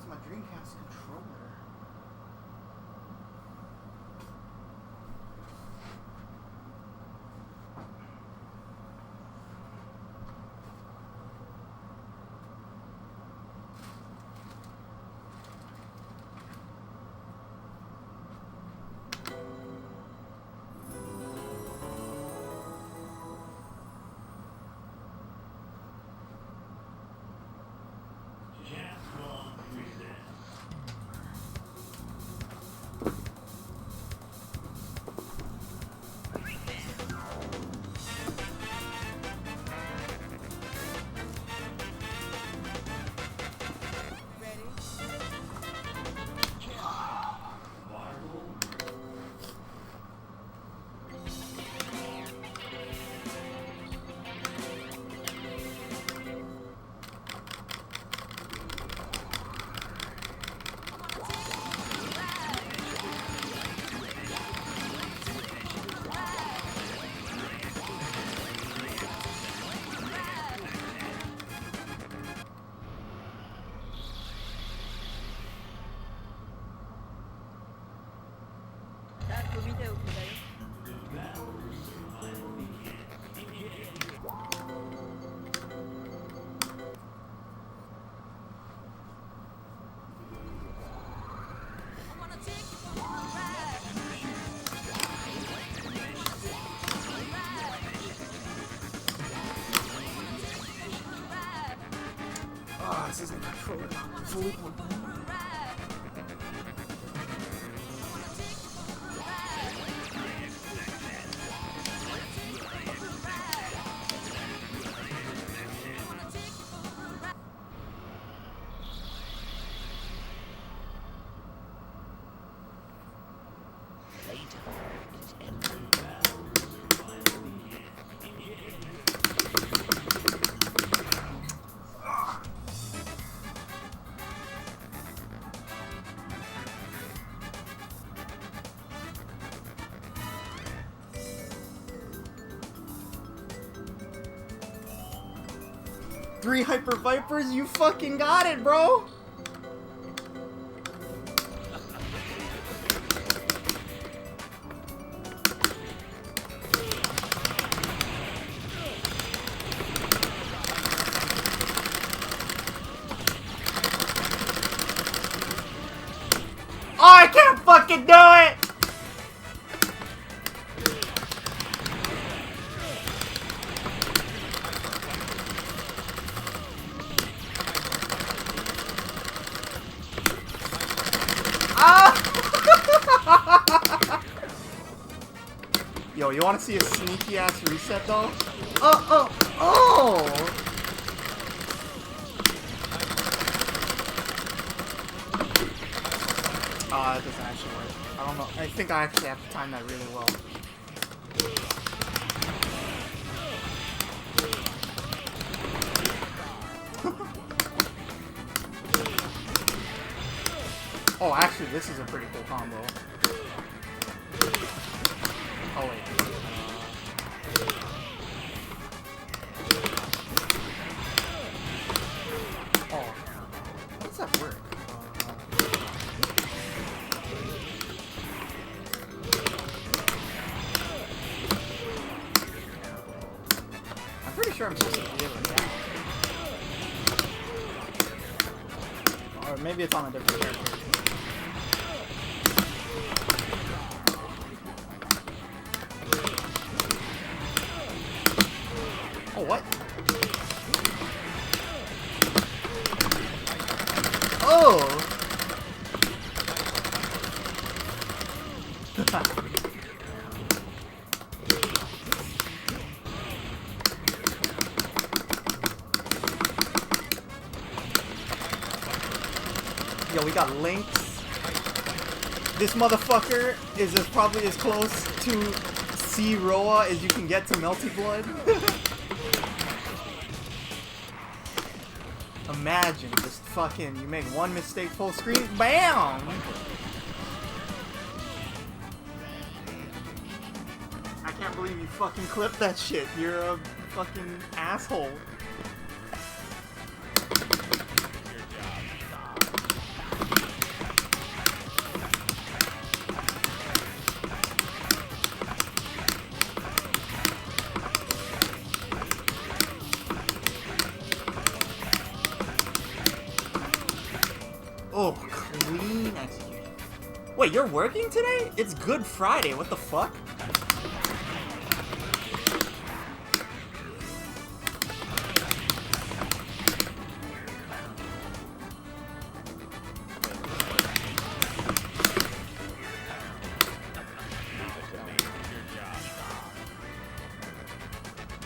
was my Dreamcast controller? This isn't controller fully plugged in. Three Hyper Vipers, you fucking got it, bro! Oh, I can't fucking do it! Yo, you wanna see a sneaky ass reset though? Oh! It doesn't actually work. I don't know. I think I actually have to time that really well. Oh, actually, this is a pretty cool combo. Oh, wait. Oh. How does that work? I'm pretty sure I'm supposed to be able to get it. Or maybe it's on a different character. Oh, what? Oh! Yo, we got links. This motherfucker is probably as close to C Roa as you can get to Melty Blood. Imagine just fucking, you make one mistake full screen, BAM! I can't believe you fucking clipped that shit. You're a fucking asshole. Wait, you're working today? It's Good Friday. What the fuck?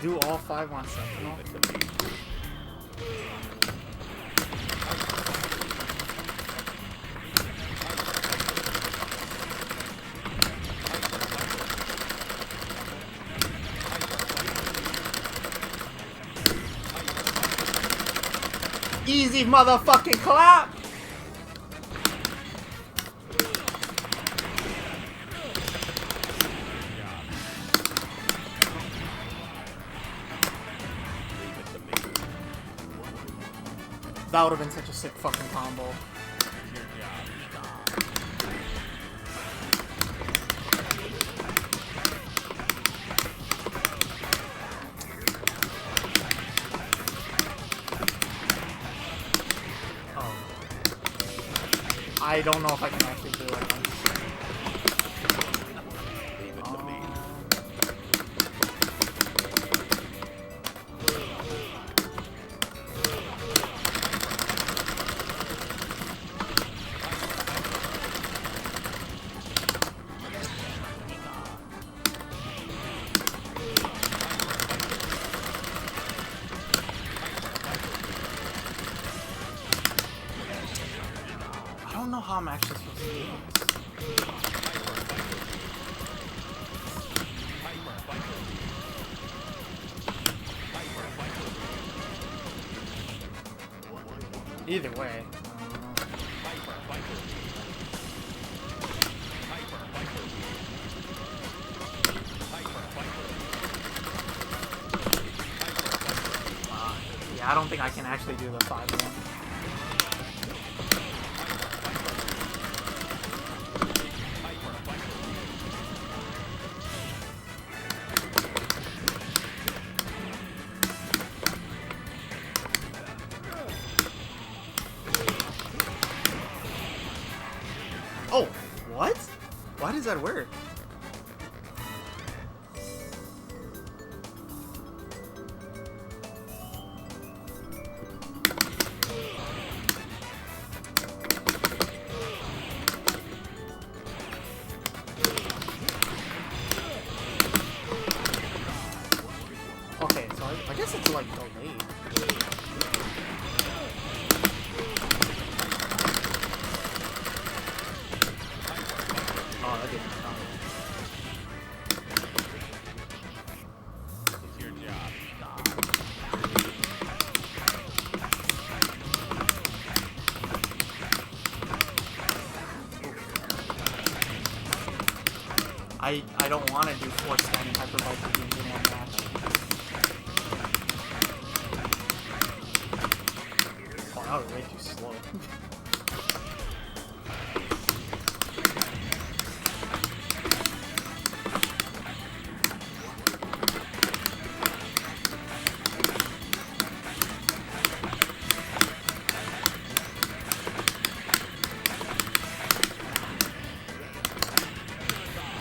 Do all 5 on Sentinel. Easy motherfucking clap! That would have been such a sick fucking combo. Oh. I don't know if I can actually do it. I don't know how I'm actually supposed to do this. Either way. Yeah, I don't think I can actually do the 5-1. Oh, what? Why does that work? Okay, so I guess it's like delayed. Oh, that didn't come. It's your job. I don't want to do 4 standing hyper viper games in one match. Oh, that was way too slow.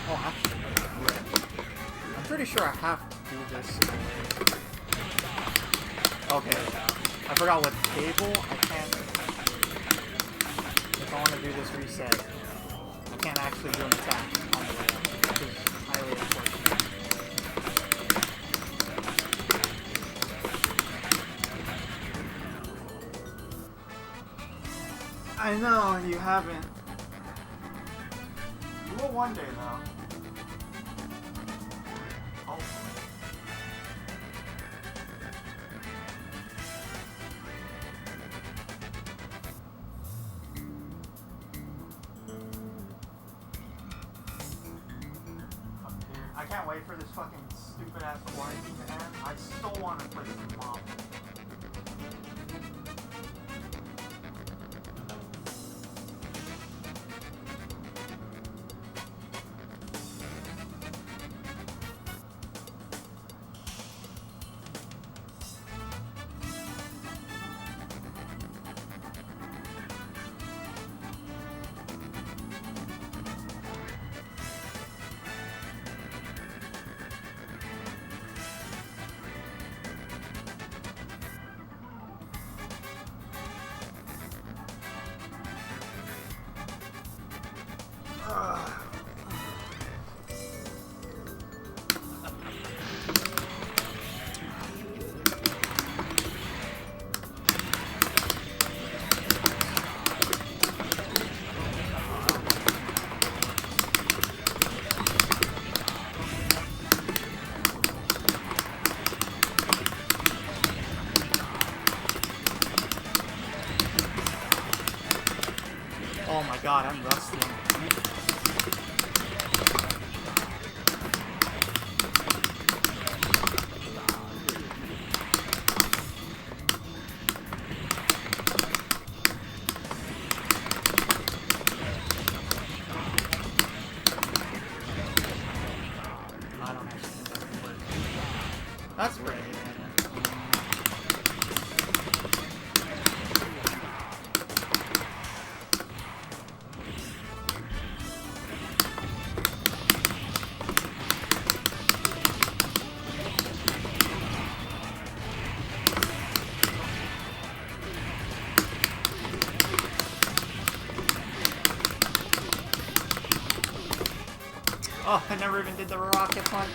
Oh, actually, I'm pretty sure I have to do this. Okay, I forgot what table. I can't. If I want to do this reset, I can't actually do an attack on the way up, which is highly unfortunate. I know you haven't. You will one day, though. Oh. I can't wait for this fucking stupid ass quarantine to end. I still want to play some mom. god, I'm rusty. I don't actually think that can work. That's great. Oh, I never even did the rocket punch.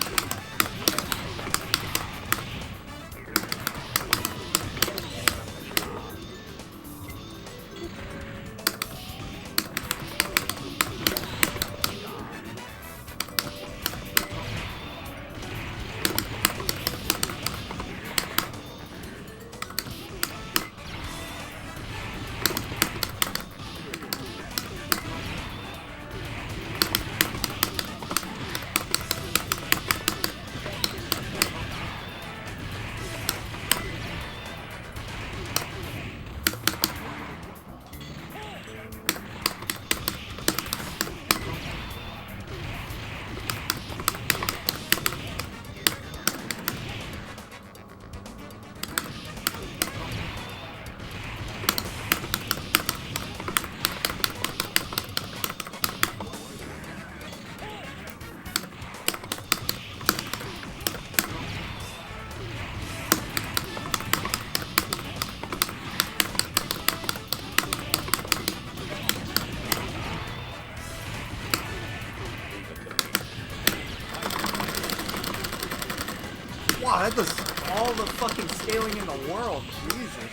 Wow, that does all the fucking scaling in the world. Jesus.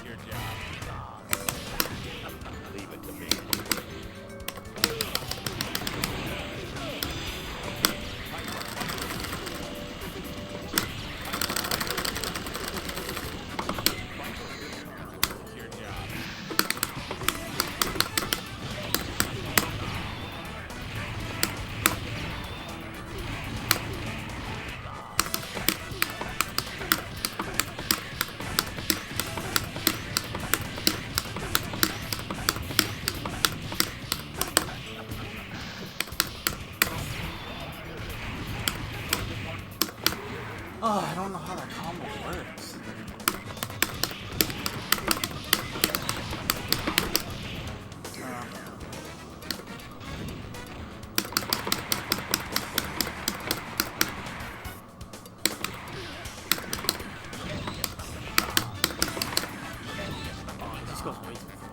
Your job. Leave it to me. Your job. Oh, I don't know how that combo works. This goes way too far.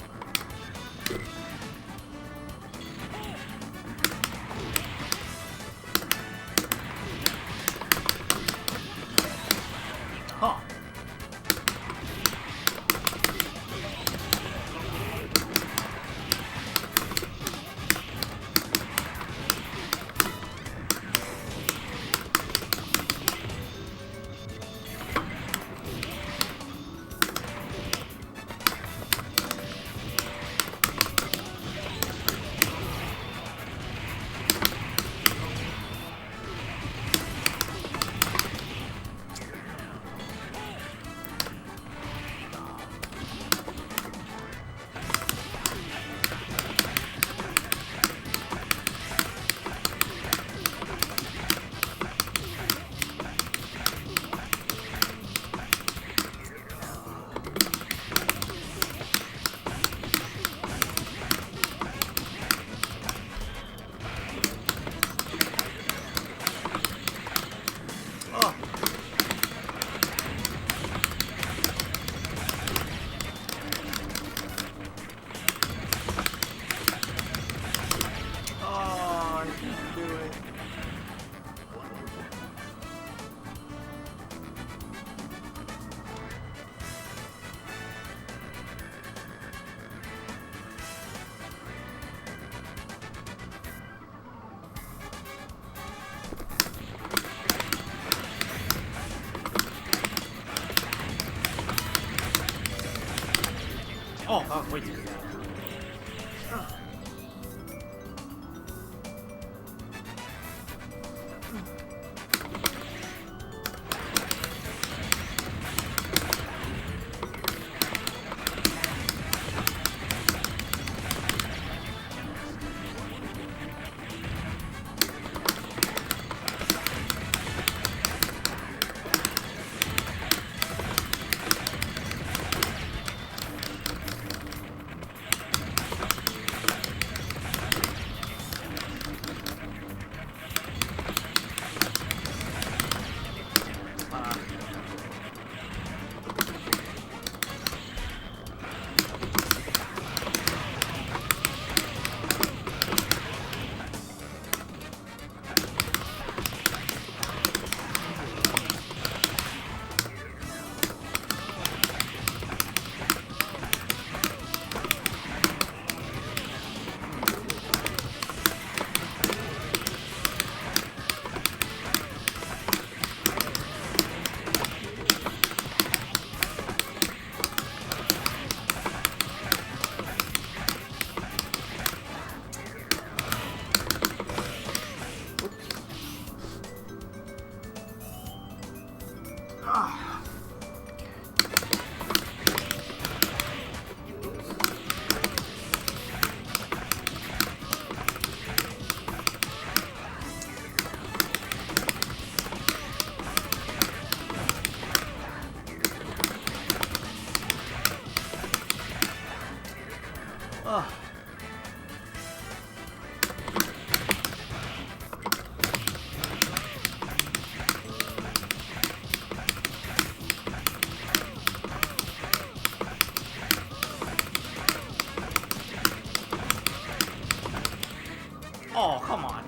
Oh, come on.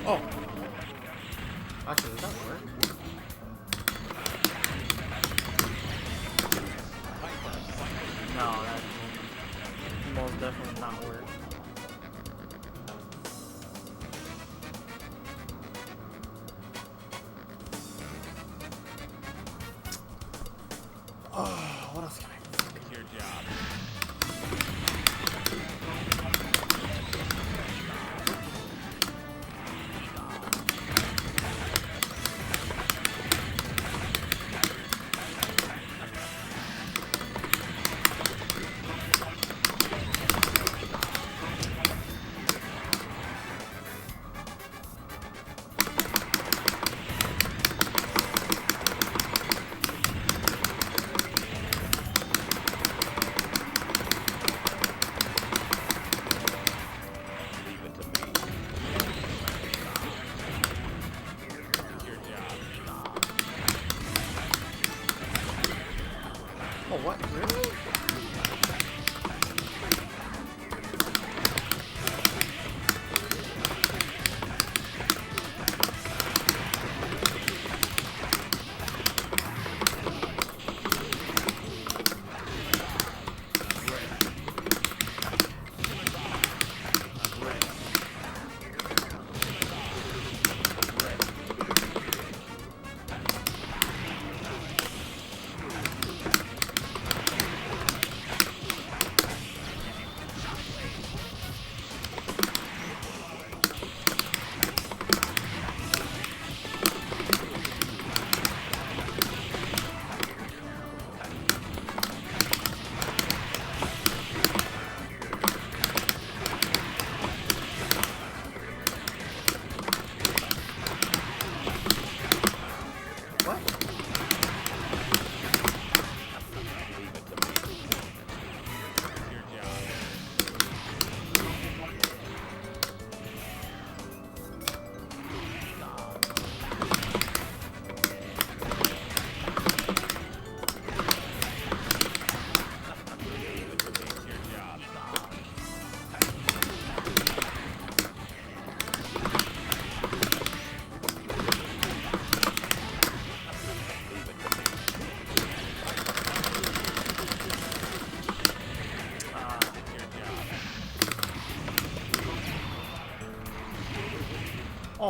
Oh. Actually, does that work? No, that will most definitely not work. Oh, what else can I do? Your job. Oh, what? Really?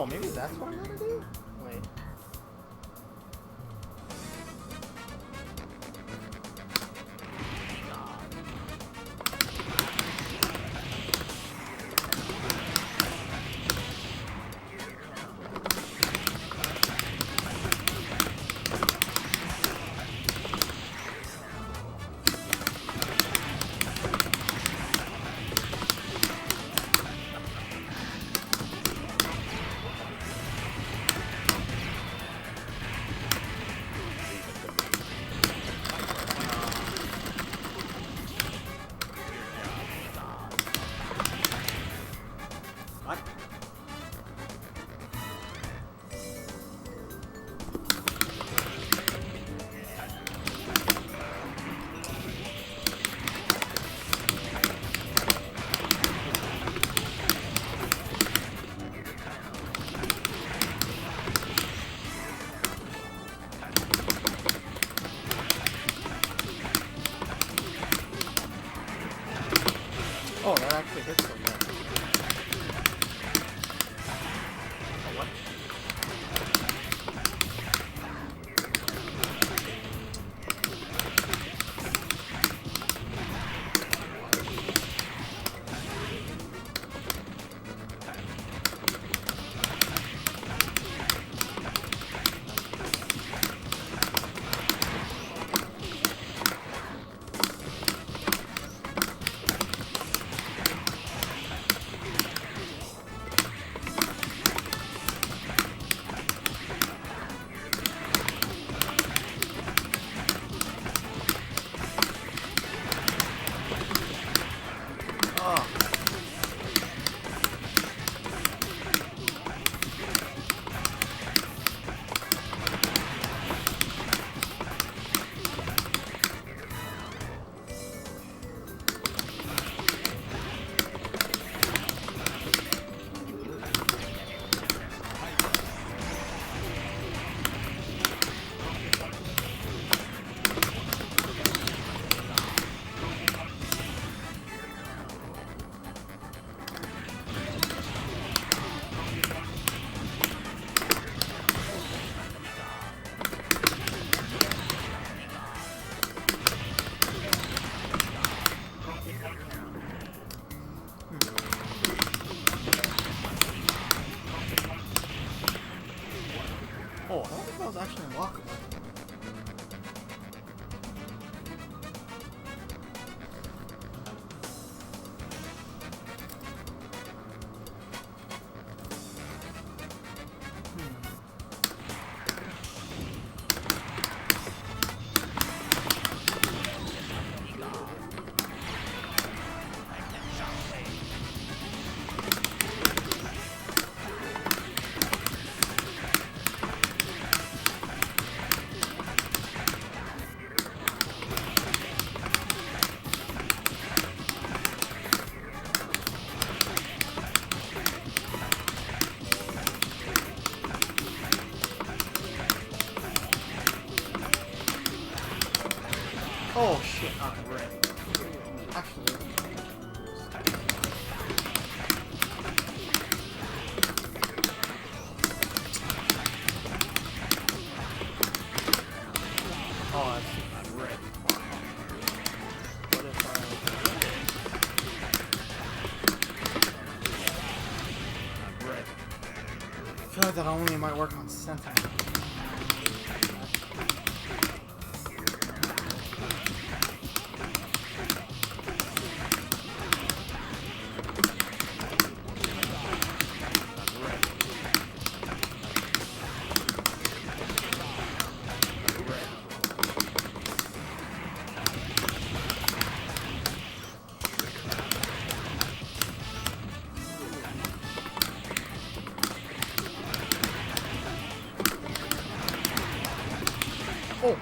Oh, maybe that's what I gotta do? Wait. What? Oh, that actually hits them. Yeah. Oh, what? Oh. Oh, I don't think that was actually unlockable. Oh shit, I'm ready. Actually. Oh, I'm ready. What if I'm ready. I feel like that only might work on Sentinel. Oh!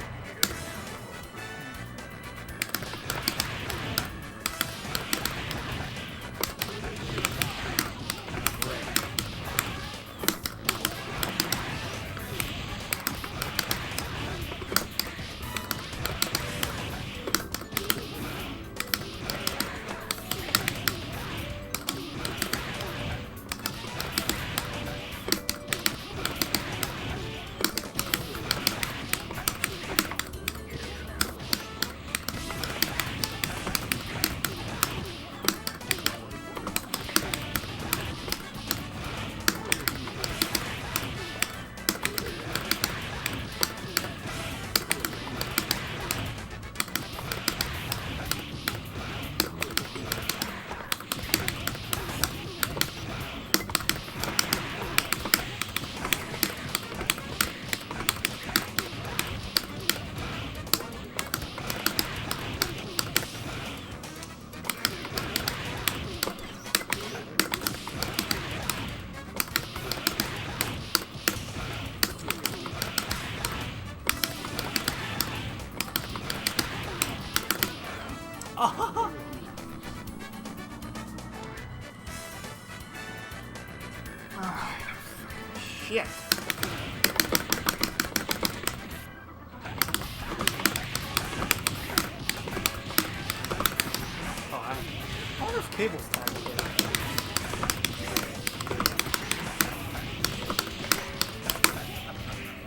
cable's tagged here.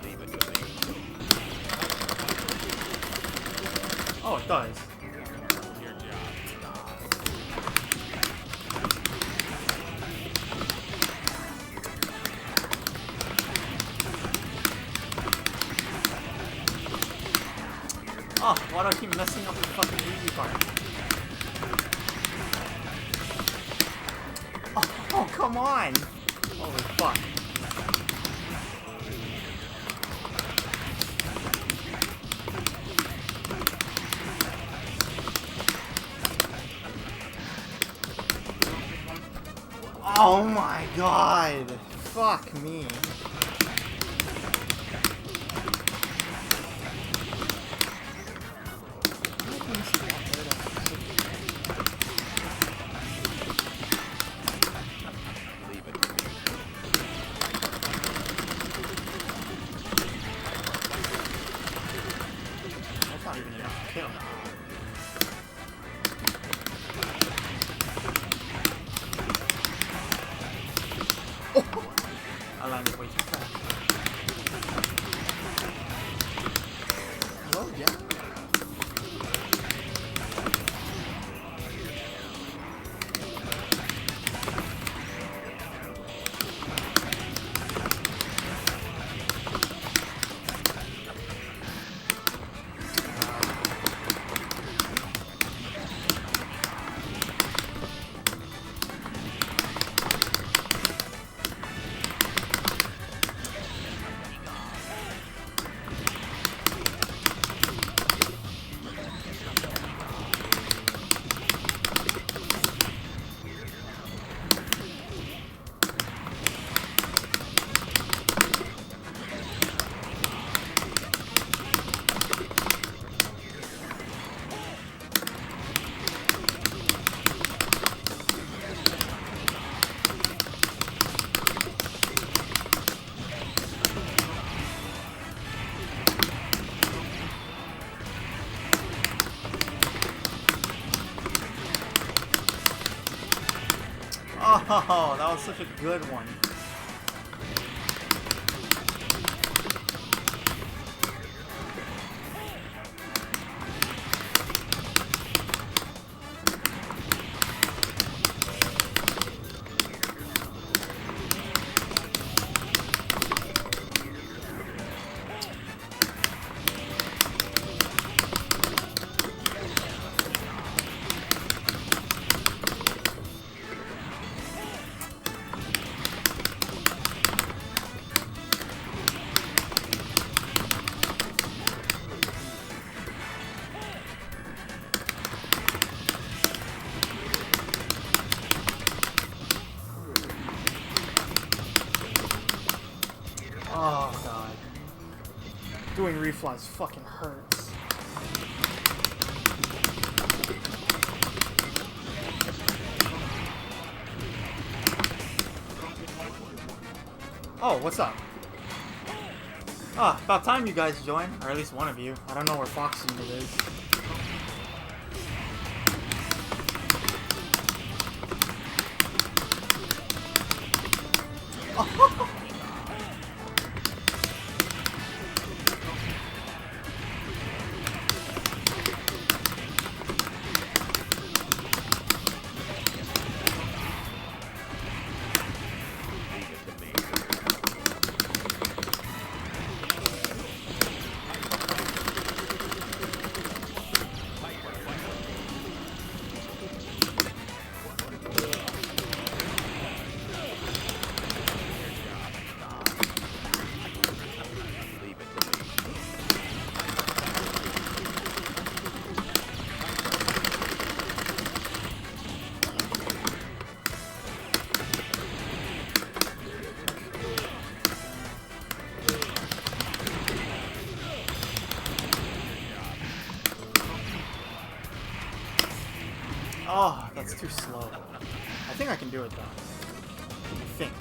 Leave it to me. Oh, it does. Your job. Oh, why do I keep messing up the fucking easy part? Oh, come on! Holy fuck. Oh my god! Fuck me. Leave it to me. That's not even enough to kill. Oh! I landed way too fast. Hello, yeah? Oh, that was such a good one. Oh god. Doing reflies fucking hurts. Oh, what's up? Ah, about time you guys join, or at least one of you. I don't know where Fox Unit is. Oh. Oh, that's too slow. I think I can do it though. I think.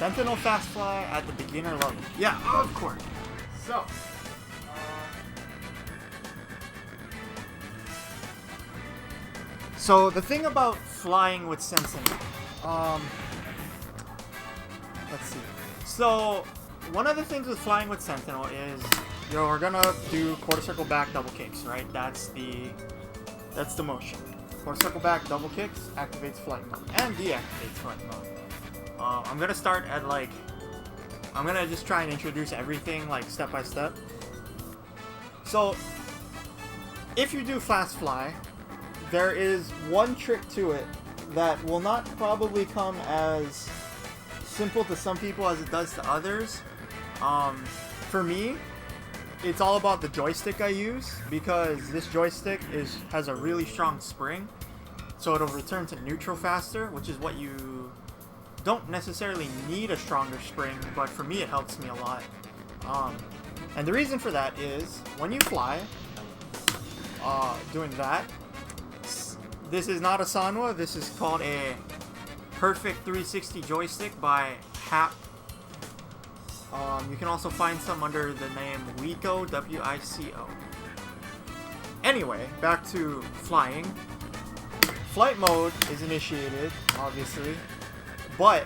Sentinel Fast Fly at the beginner level. Yeah, of course. So, so the thing about flying with Sentinel, let's see. So, one of the things with flying with Sentinel is you're gonna do quarter circle back double kicks, right? That's the motion. Quarter circle back double kicks activates flight mode and deactivates flight mode. I'm gonna start at like, I'm gonna just try and introduce everything like step by step. So, if you do fast fly, there is one trick to it that will not probably come as simple to some people as it does to others. For me, it's all about the joystick I use, because this joystick has a really strong spring, so it'll return to neutral faster, which is what you don't necessarily need a stronger spring, but for me it helps me a lot. And the reason for that is when you fly, doing that, this is not a Sanwa, this is called a Perfect 360 joystick by Hap. You can also find some under the name Wico, W-I-C-O. Anyway, back to flying. Flight mode is initiated, obviously, but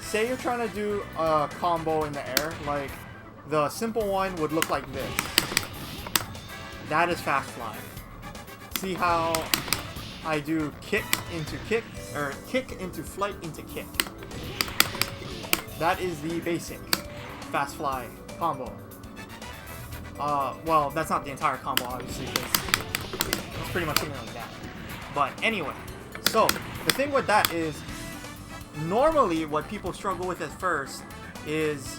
say you're trying to do a combo in the air, like the simple one would look like this. That is fast flying. See how I do kick into kick, or kick into flight into kick. That is the basic fast fly combo. Well, that's not the entire combo, obviously, because it's pretty much something like that. But anyway, so the thing with that is, normally what people struggle with at first is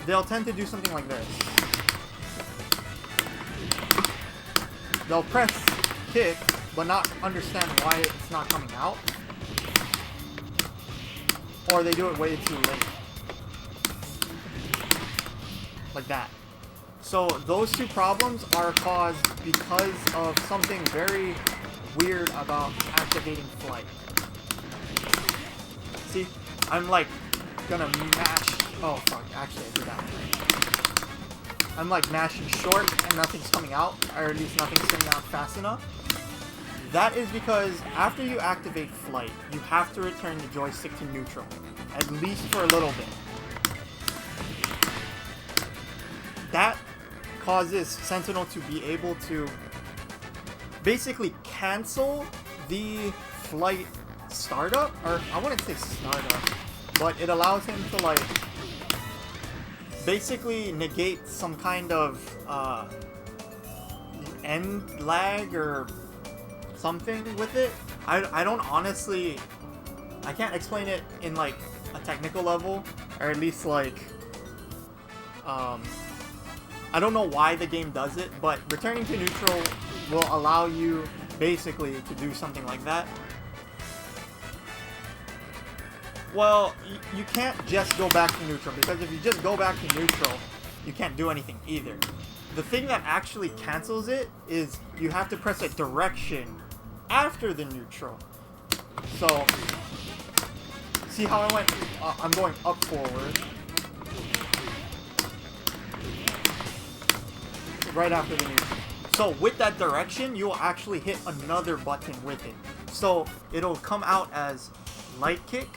they'll tend to do something like this. They'll press kick, but not understand why it's not coming out. Or they do it way too late. Like that. So those two problems are caused because of something very weird about activating flight. See, I'm like gonna mash. Oh fuck, actually I did that right. I'm like mashing short and nothing's coming out, or at least nothing's coming out fast enough. That is because after you activate flight, you have to return the joystick to neutral, at least for a little bit. That causes Sentinel to be able to basically cancel the flight startup, or I wouldn't say startup, but it allows him to like basically negate some kind of end lag or something with it. I don't honestly, I can't explain it in like a technical level, or at least like I don't know why the game does it, but returning to neutral will allow you basically to do something like that. Well, you can't just go back to neutral, because if you just go back to neutral, you can't do anything either. The thing that actually cancels it is you have to press a direction after the neutral. So, see how I went, I'm going up forward. Right after the neutral. So with that direction, you will actually hit another button with it. So it'll come out as light kick,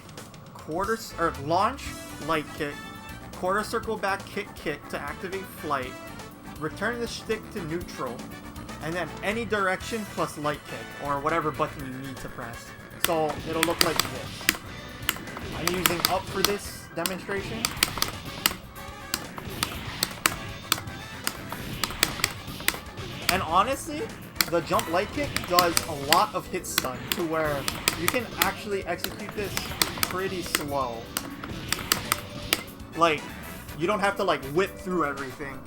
launch, light kick, quarter circle back kick to activate flight, return the stick to neutral, and then any direction plus light kick, or whatever button you need to press. So it'll look like this. I'm using up for this demonstration. And honestly, the jump light kick does a lot of hit stun to where you can actually execute this pretty slow. Like, you don't have to like whip through everything.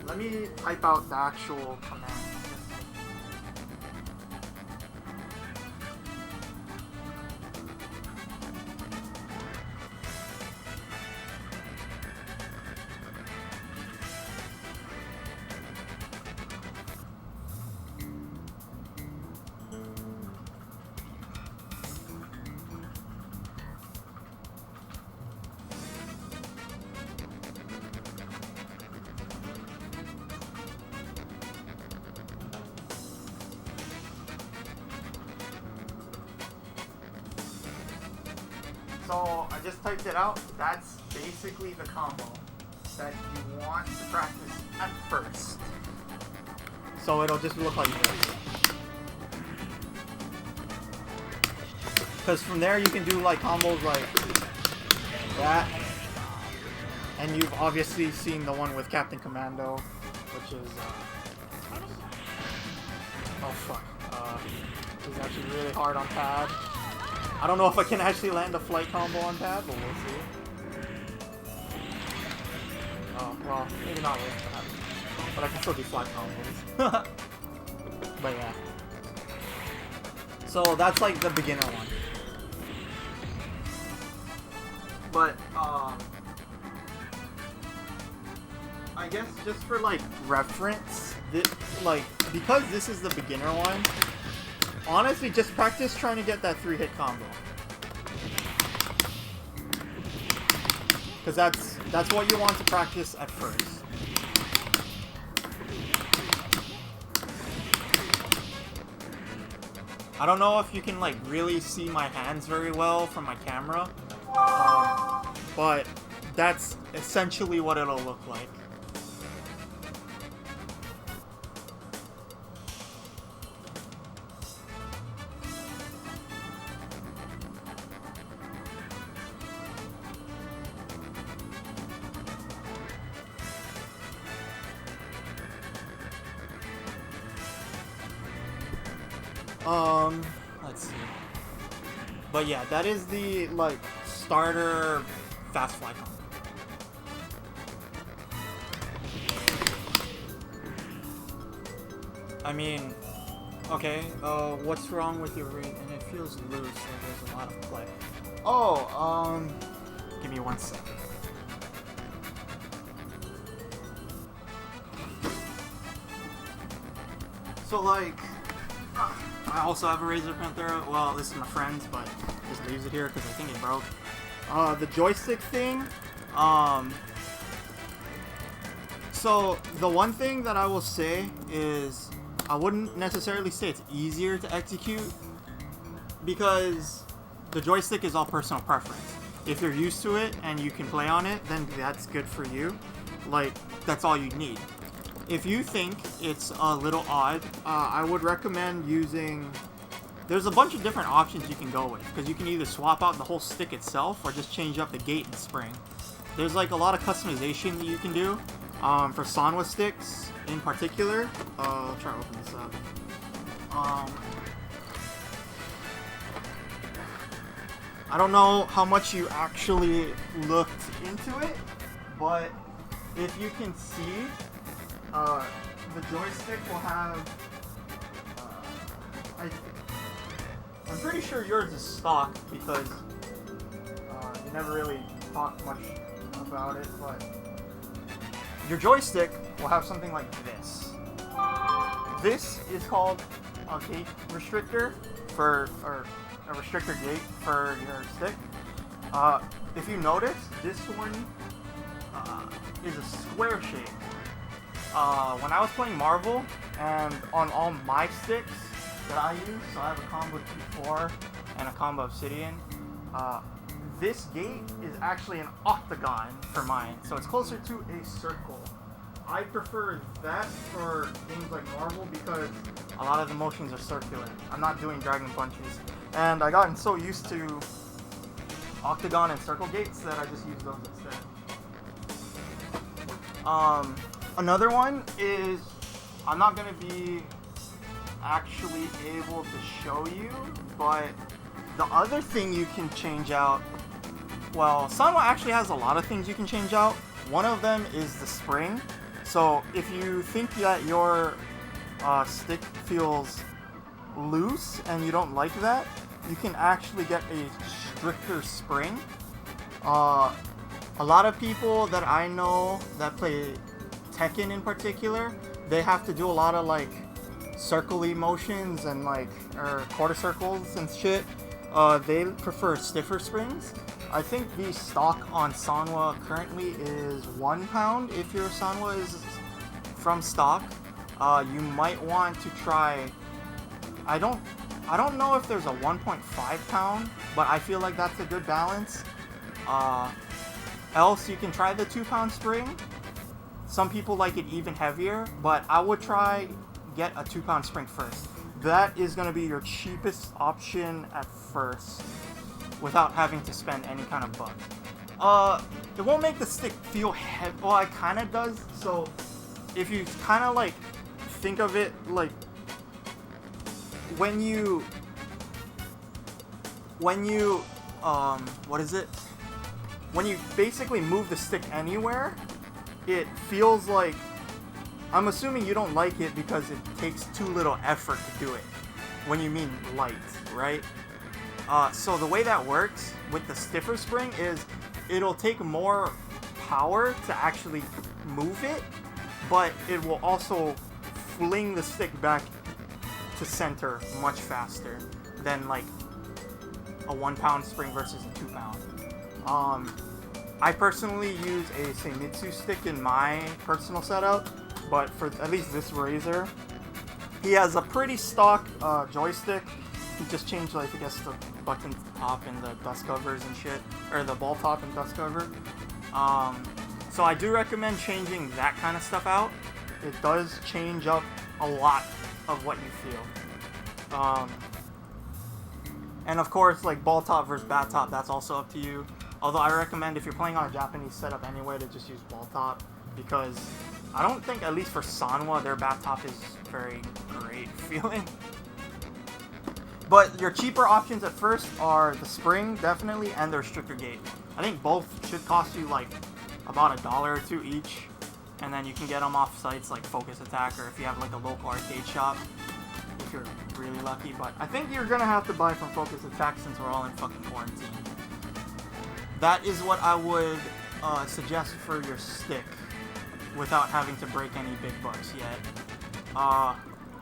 Let me type out the actual command. So I just typed it out. That's basically the combo that you want to practice at first. So it'll just look like this. Because from there you can do like combos like that. And you've obviously seen the one with Captain Commando, which is oh fuck. It's actually really hard on pad. I don't know if I can actually land a flight combo on pad, but we'll see. Oh, well, maybe not with that. But I can still do flight combos. But yeah. So that's like the beginner one. But, I guess just for like reference, because this is the beginner one, honestly, just practice trying to get that 3-hit combo. Because that's what you want to practice at first. I don't know if you can like really see my hands very well from my camera, but that's essentially what it'll look like. Let's see. But yeah, that is the, like, starter fast fly combo. I mean, okay, what's wrong with your ring? And it feels loose, so there's a lot of play. Oh, give me 1 second. So, like, I also have a Razer Panthera. Well, this is my friend's, but just leaves it here because I think it broke. The joystick thing. So the one thing that I will say is I wouldn't necessarily say it's easier to execute because the joystick is all personal preference. If you're used to it and you can play on it, then that's good for you. Like, that's all you need. If you think it's a little odd, I would recommend using... There's a bunch of different options you can go with, because you can either swap out the whole stick itself or just change up the gate and spring. There's like a lot of customization that you can do for Sanwa sticks in particular. I'll try to open this up. I don't know how much you actually looked into it, but if you can see, the joystick will have, I'm pretty sure yours is stock because you never really talked much about it, but your joystick will have something like this. This is called a gate restrictor or a restrictor gate for your stick. If you notice, this one is a square shape. When I was playing Marvel, and on all my sticks that I use, so I have a combo 2-4 and a combo Obsidian, this gate is actually an octagon for mine, so it's closer to a circle. I prefer that for games like Marvel because a lot of the motions are circular. I'm not doing dragon punches. And I gotten so used to octagon and circle gates that I just use those instead. Another one is, I'm not going to be actually able to show you, but the other thing you can change out, well, Sanwa actually has a lot of things you can change out. One of them is the spring. So if you think that your stick feels loose and you don't like that, you can actually get a stricter spring. A lot of people that I know that play Tekken in particular, they have to do a lot of like circle-y motions and like quarter circles and shit. They prefer stiffer springs. I think the stock on Sanwa currently is £1 if your Sanwa is from stock. You might want to try, I don't I don't know if there's a 1.5 pound, but I feel like that's a good balance. Else you can try the 2-pound spring. Some people like it even heavier, but I would try get a 2-pound spring first. That is going to be your cheapest option at first, without having to spend any kind of buck. It won't make the stick feel heavy. Well, it kind of does. So if you kind of like think of it like when you what is it? When you basically move the stick anywhere, it feels like, I'm assuming you don't like it because it takes too little effort to do it. When you mean light, right? So the way that works with the stiffer spring is it'll take more power to actually move it, but it will also fling the stick back to center much faster than like a 1-pound spring versus a 2-pound. I personally use a Seimitsu stick in my personal setup, but for at least this razor, he has a pretty stock joystick. He just changed, like, I guess, the button top and the dust covers and shit, or the ball top and dust cover. So I do recommend changing that kind of stuff out. It does change up a lot of what you feel. And of course, like, ball top versus bat top, that's also up to you. Although I recommend, if you're playing on a Japanese setup anyway, to just use ball top, because I don't think, at least for Sanwa, their bat top is very great feeling. But your cheaper options at first are the spring, definitely, and the restrictor gate. I think both should cost you like about $1 or $2 each, and then you can get them off sites like Focus Attack, or if you have like a local arcade shop, if you're really lucky. But I think you're gonna have to buy from Focus Attack since we're all in fucking quarantine. That is what I would suggest for your stick, without having to break any big bucks yet.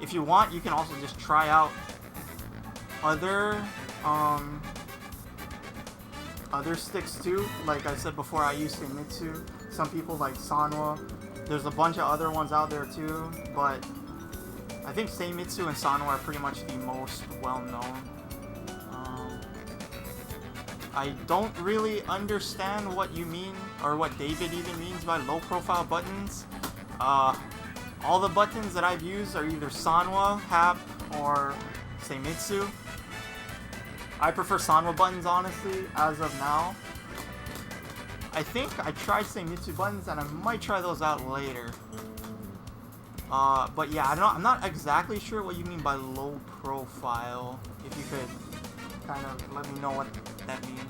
If you want, you can also just try out other sticks too. Like I said before, I use Seimitsu. Some people like Sanwa. There's a bunch of other ones out there too, but I think Seimitsu and Sanwa are pretty much the most well-known. I don't really understand what you mean, or what David even means by low-profile buttons. All the buttons that I've used are either Sanwa, Hap, or Seimitsu. I prefer Sanwa buttons, honestly, as of now. I think I tried Seimitsu buttons, and I might try those out later. But yeah, I'm not exactly sure what you mean by low profile. If you could kind of let me know what that means.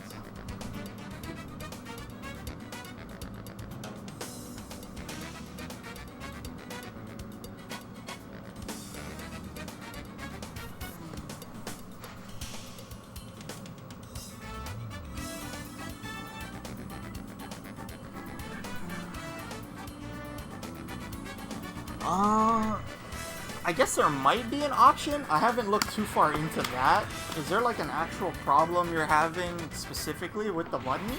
I guess there might be an option. I haven't looked too far into that. Is there like an actual problem you're having specifically with the buttons?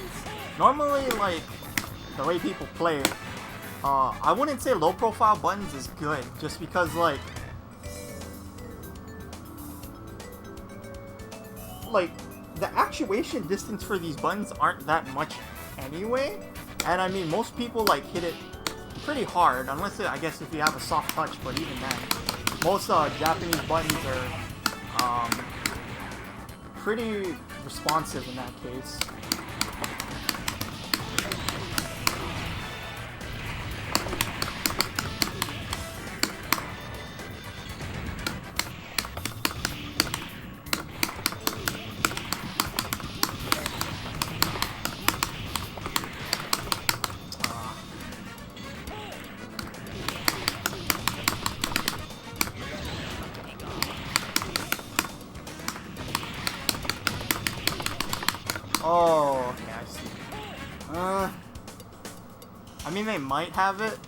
Normally, like, the way people play, I wouldn't say low profile buttons is good, just because like the actuation distance for these buttons aren't that much anyway. And I mean, most people like hit it pretty hard, unless I guess if you have a soft touch, but even then. Most Japanese buttons are pretty responsive in that case. Oh, okay, I see. I mean, they might have it.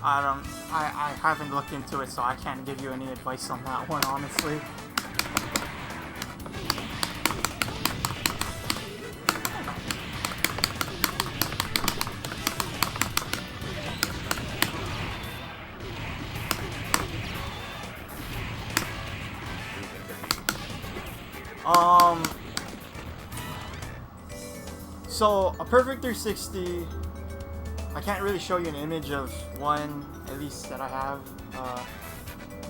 I haven't looked into it, so I can't give you any advice on that one, honestly. So a perfect 360. I can't really show you an image of one, at least that I have.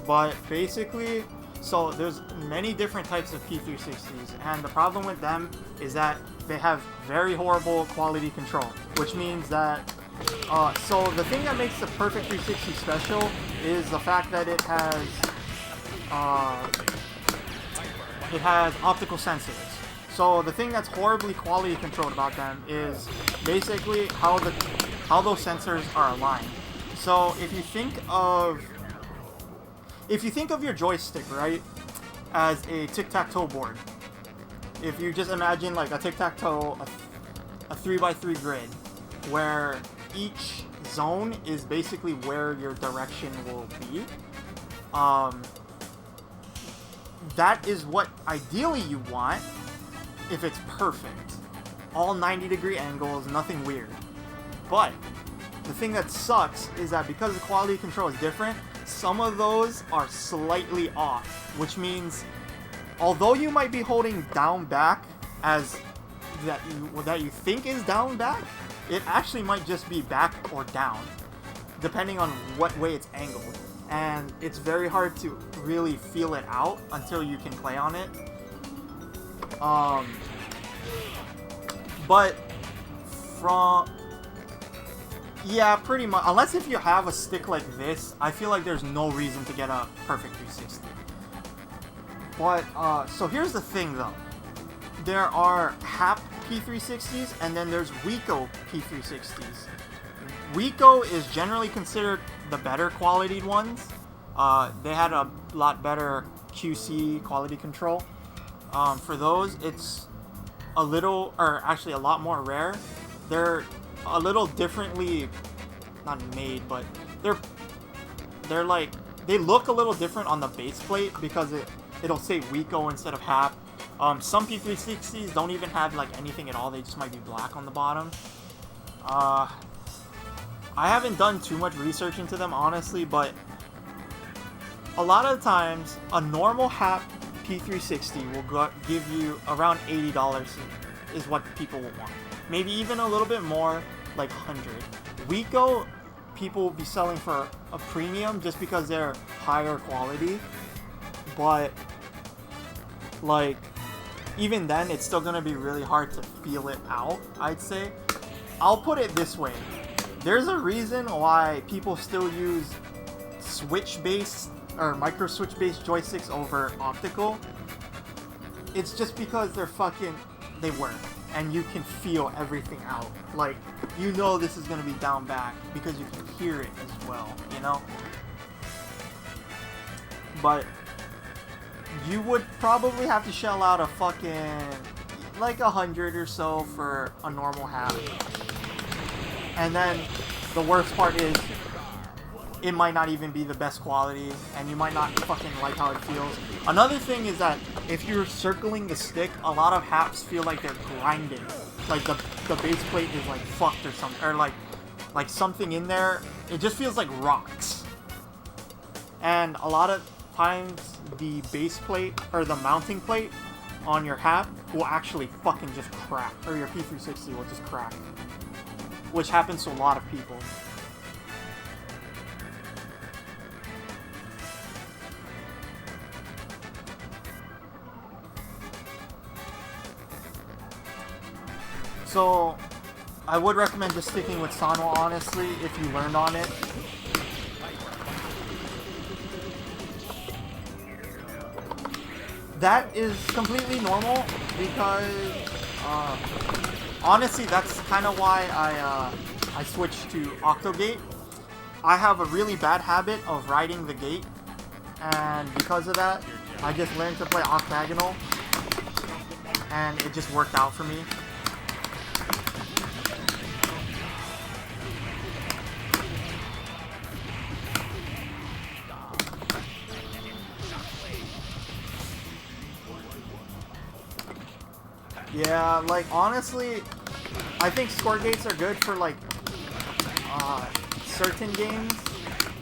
But basically, so there's many different types of P360s, and the problem with them is that they have very horrible quality control, which means that so the thing that makes the perfect 360 special is the fact that it has optical sensors. So the thing that's horribly quality controlled about them is basically how those sensors are aligned. So if you think of your joystick, right, as a tic-tac-toe board, if you just imagine like a tic-tac-toe, a 3x3 grid, where each zone is basically where your direction will be, that is what ideally you want if it's perfect. All 90-degree angles, nothing weird. But the thing that sucks is that because the quality control is different, some of those are slightly off, which means although you might be holding down back as that you think is down back, it actually might just be back or down, depending on what way it's angled. And it's very hard to really feel it out until you can play on it. But yeah, pretty much. Unless if you have a stick like this, I feel like there's no reason to get a perfect 360. But, so here's the thing though. There are HAP P360s, and then there's Wiko P360s. Wiko is generally considered the better quality ones. They had a lot better QC quality control. For those, it's a little, or actually a lot more rare. They're a little differently, not made, but they're like, they look a little different on the base plate because it'll say Wiko instead of HAP. Some P360s don't even have like anything at all. They just might be black on the bottom. I haven't done too much research into them, honestly, but a lot of times a normal HAP P360 will give you around $80 is what people will want. Maybe even a little bit more, like 100. Wiko, people will be selling for a premium just because they're higher quality, but like even then it's still gonna be really hard to feel it out, I'd say. I'll put it this way. There's a reason why people still use switch-based or micro switch-based joysticks over optical. It's just because they work, and you can feel everything out. Like, you know this is gonna be down back because you can hear it as well, you know? But you would probably have to shell out a fucking like 100 or so for a normal HAP. And then the worst part is it might not even be the best quality, and you might not fucking like how it feels. Another thing is that if you're circling the stick, a lot of HAPs feel like they're grinding. Like the base plate is like fucked or something, or like something in there. It just feels like rocks. And a lot of times the base plate or the mounting plate on your HAP will actually fucking just crack, or your P360 will just crack, which happens to a lot of people. So I would recommend just sticking with Sanwa, honestly, if you learned on it. That is completely normal because honestly that's kind of why I switched to Octogate. I have a really bad habit of riding the gate, and because of that I just learned to play octagonal, and it just worked out for me. Yeah, like honestly, I think score gates are good for like certain games.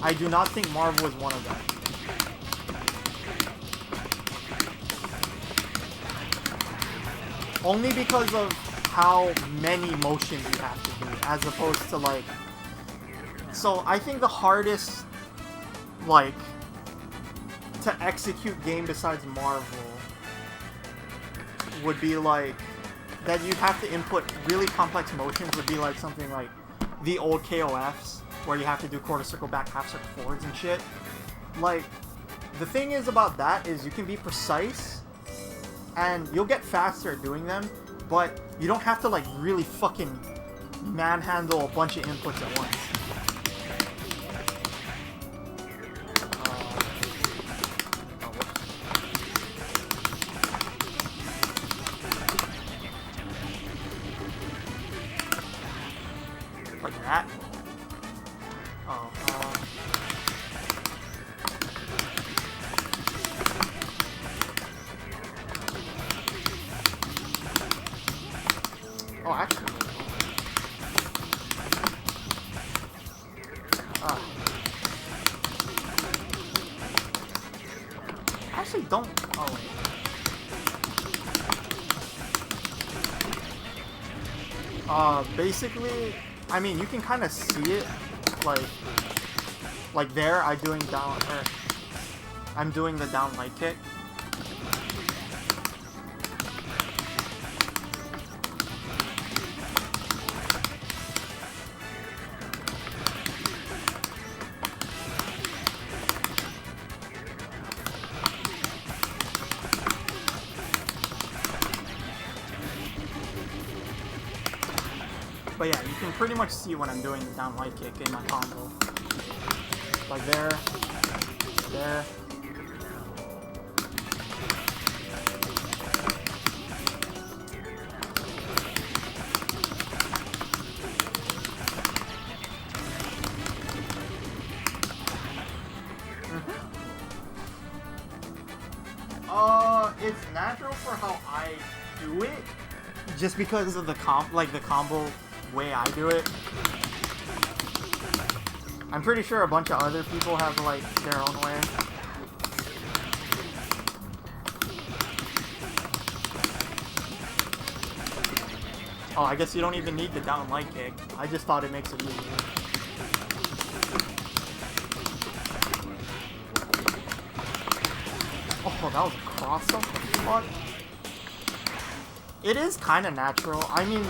I do not think Marvel is one of them. only because of how many motions you have to do, as opposed to like. So I think the hardest, like, to execute game besides Marvel would be like that you'd have to input really complex motions would be like something like the old KOFs where you have to do quarter circle back, half circle forwards and shit. Like, the thing is about that is you can be precise and you'll get faster at doing them, but you don't have to like really fucking manhandle a bunch of inputs at once. Like that. Oh, oh, actually. Actually, don't. Oh, wait. Basically, I mean, you can kind of see it, like there. I'm doing the down light kick. But yeah, you can pretty much see when I'm doing the down light kick in my combo. Like there, there. It's natural for how I do it, just because of the combo way I do it. I'm pretty sure a bunch of other people have like their own way. Oh, I guess you don't even need the down light kick. I just thought it makes it easier. Oh, that was a cross-up? What? It is kind of natural. I mean,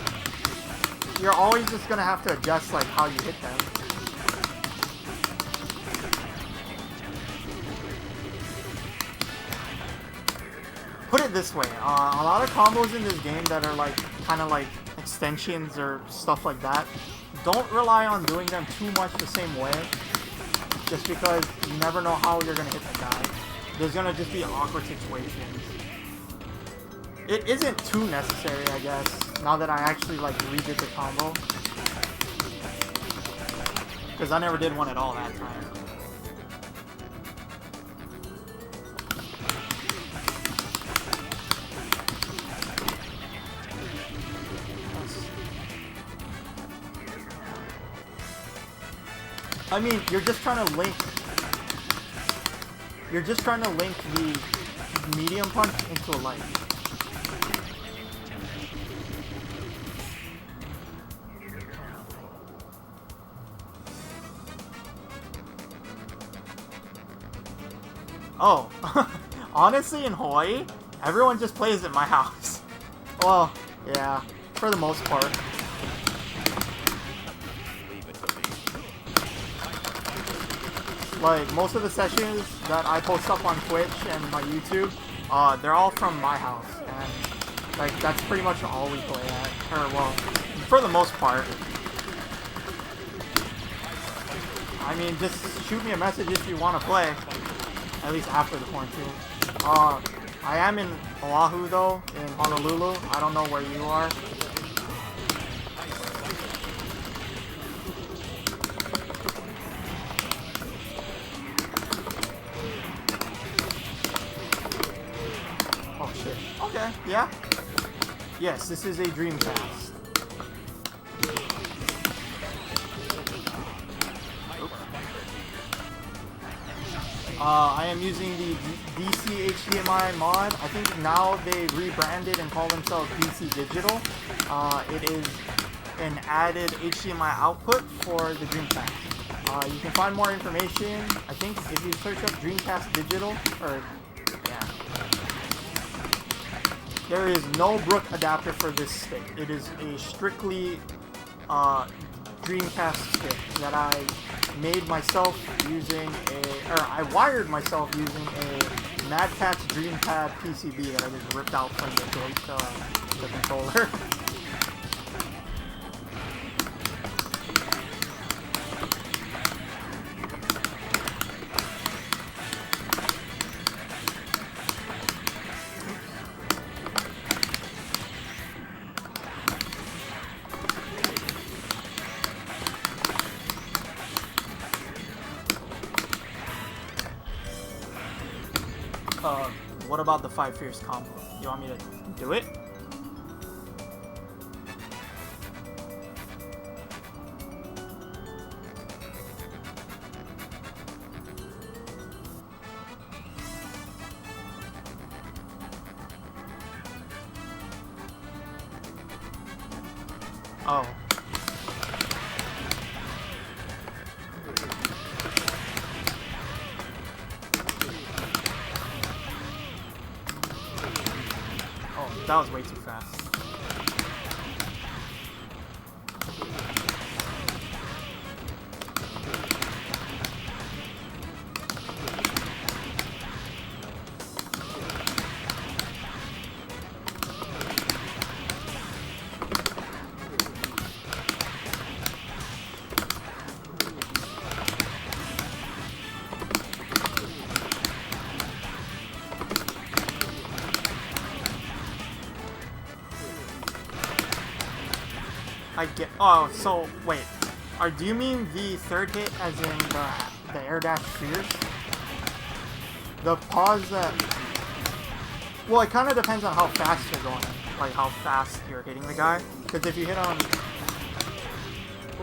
you're always just gonna have to adjust like how you hit them. Put it this way, a lot of combos in this game that are like kind of like extensions or stuff like that, don't rely on doing them too much the same way, just because you never know how you're gonna hit the guy. There's gonna just be awkward situations. It isn't too necessary, I guess, now that I actually like redid the combo, because I never did one at all that time. I mean, you're just trying to link the medium punch into a light. Oh, honestly, in Hawaii, everyone just plays at my house. Well, yeah, for the most part. Like, most of the sessions that I post up on Twitch and my YouTube, they're all from my house. And, like, that's pretty much all we play at. Or, well, for the most part. I mean, just shoot me a message if you want to play. At least after the quarantine. I am in Oahu, though, in Honolulu. I don't know where you are. Oh, shit. Okay, yeah. Yes, this is a Dreamcast. I am using the DC HDMI mod. I think now they rebranded and call themselves DC Digital. It is an added HDMI output for the Dreamcast. You can find more information, I think, if you search up Dreamcast Digital, or, yeah. There is no Brook adapter for this stick. It is a strictly Dreamcast stick that I made myself using I wired myself using a Mad Catz DreamPad PCB that I just ripped out from the controller. What about the 5 Fierce combo? You want me to do it? Oh. That was way too fast. I get. Oh, so wait. Do you mean the third hit, as in the air dash fierce? The pause that. Well, it kind of depends on how fast you're going, like how fast you're hitting the guy. Because if you hit him,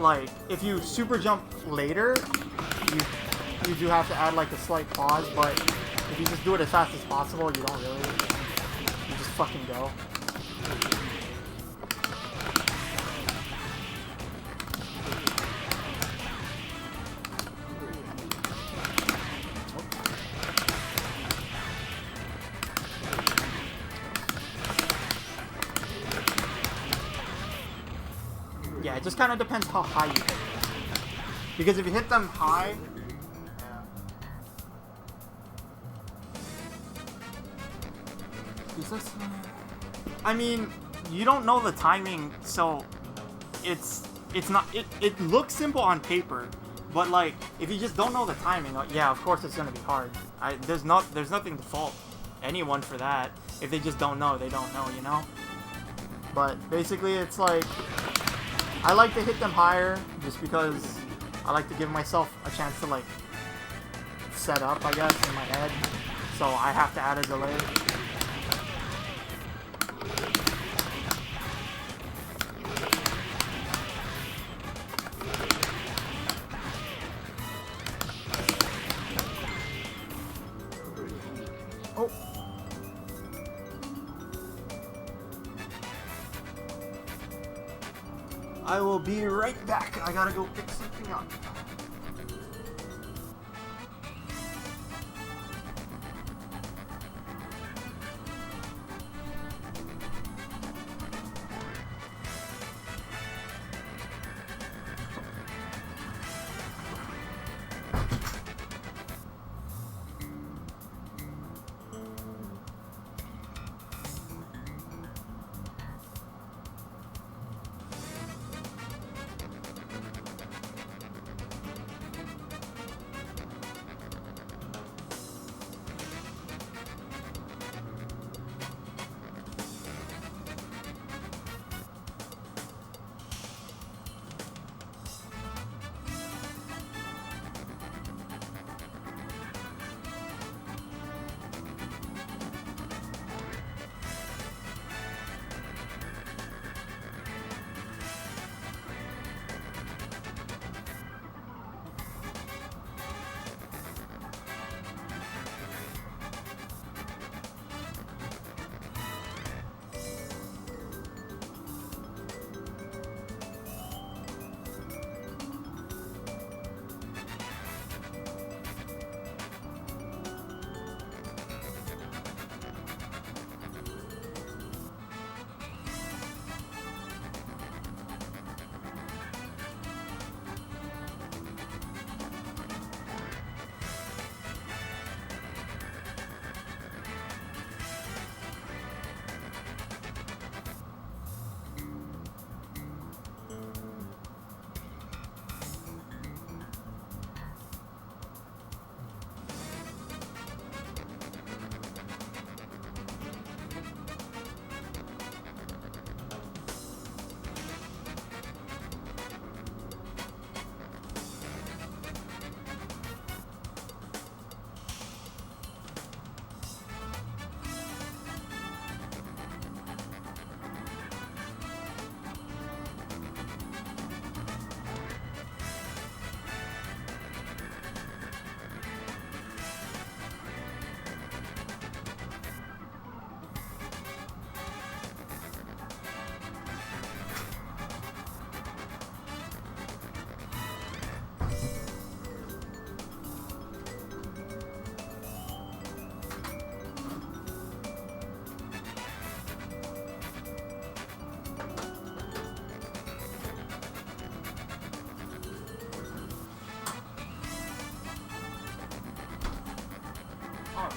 like if you super jump later, you do have to add like a slight pause. But if you just do it as fast as possible, you don't really. You just fucking go. Yeah, it just kind of depends how high you hit them. Because if you hit them high... I mean, you don't know the timing, so it's not... It looks simple on paper, but like, if you just don't know the timing, yeah, of course it's going to be hard. There's nothing to fault anyone for that. If they just don't know, they don't know, you know? But basically, it's like... I like to hit them higher just because I like to give myself a chance to like set up, I guess, in my head. So I have to add a delay. Oh. I will be right back. I gotta go pick something up.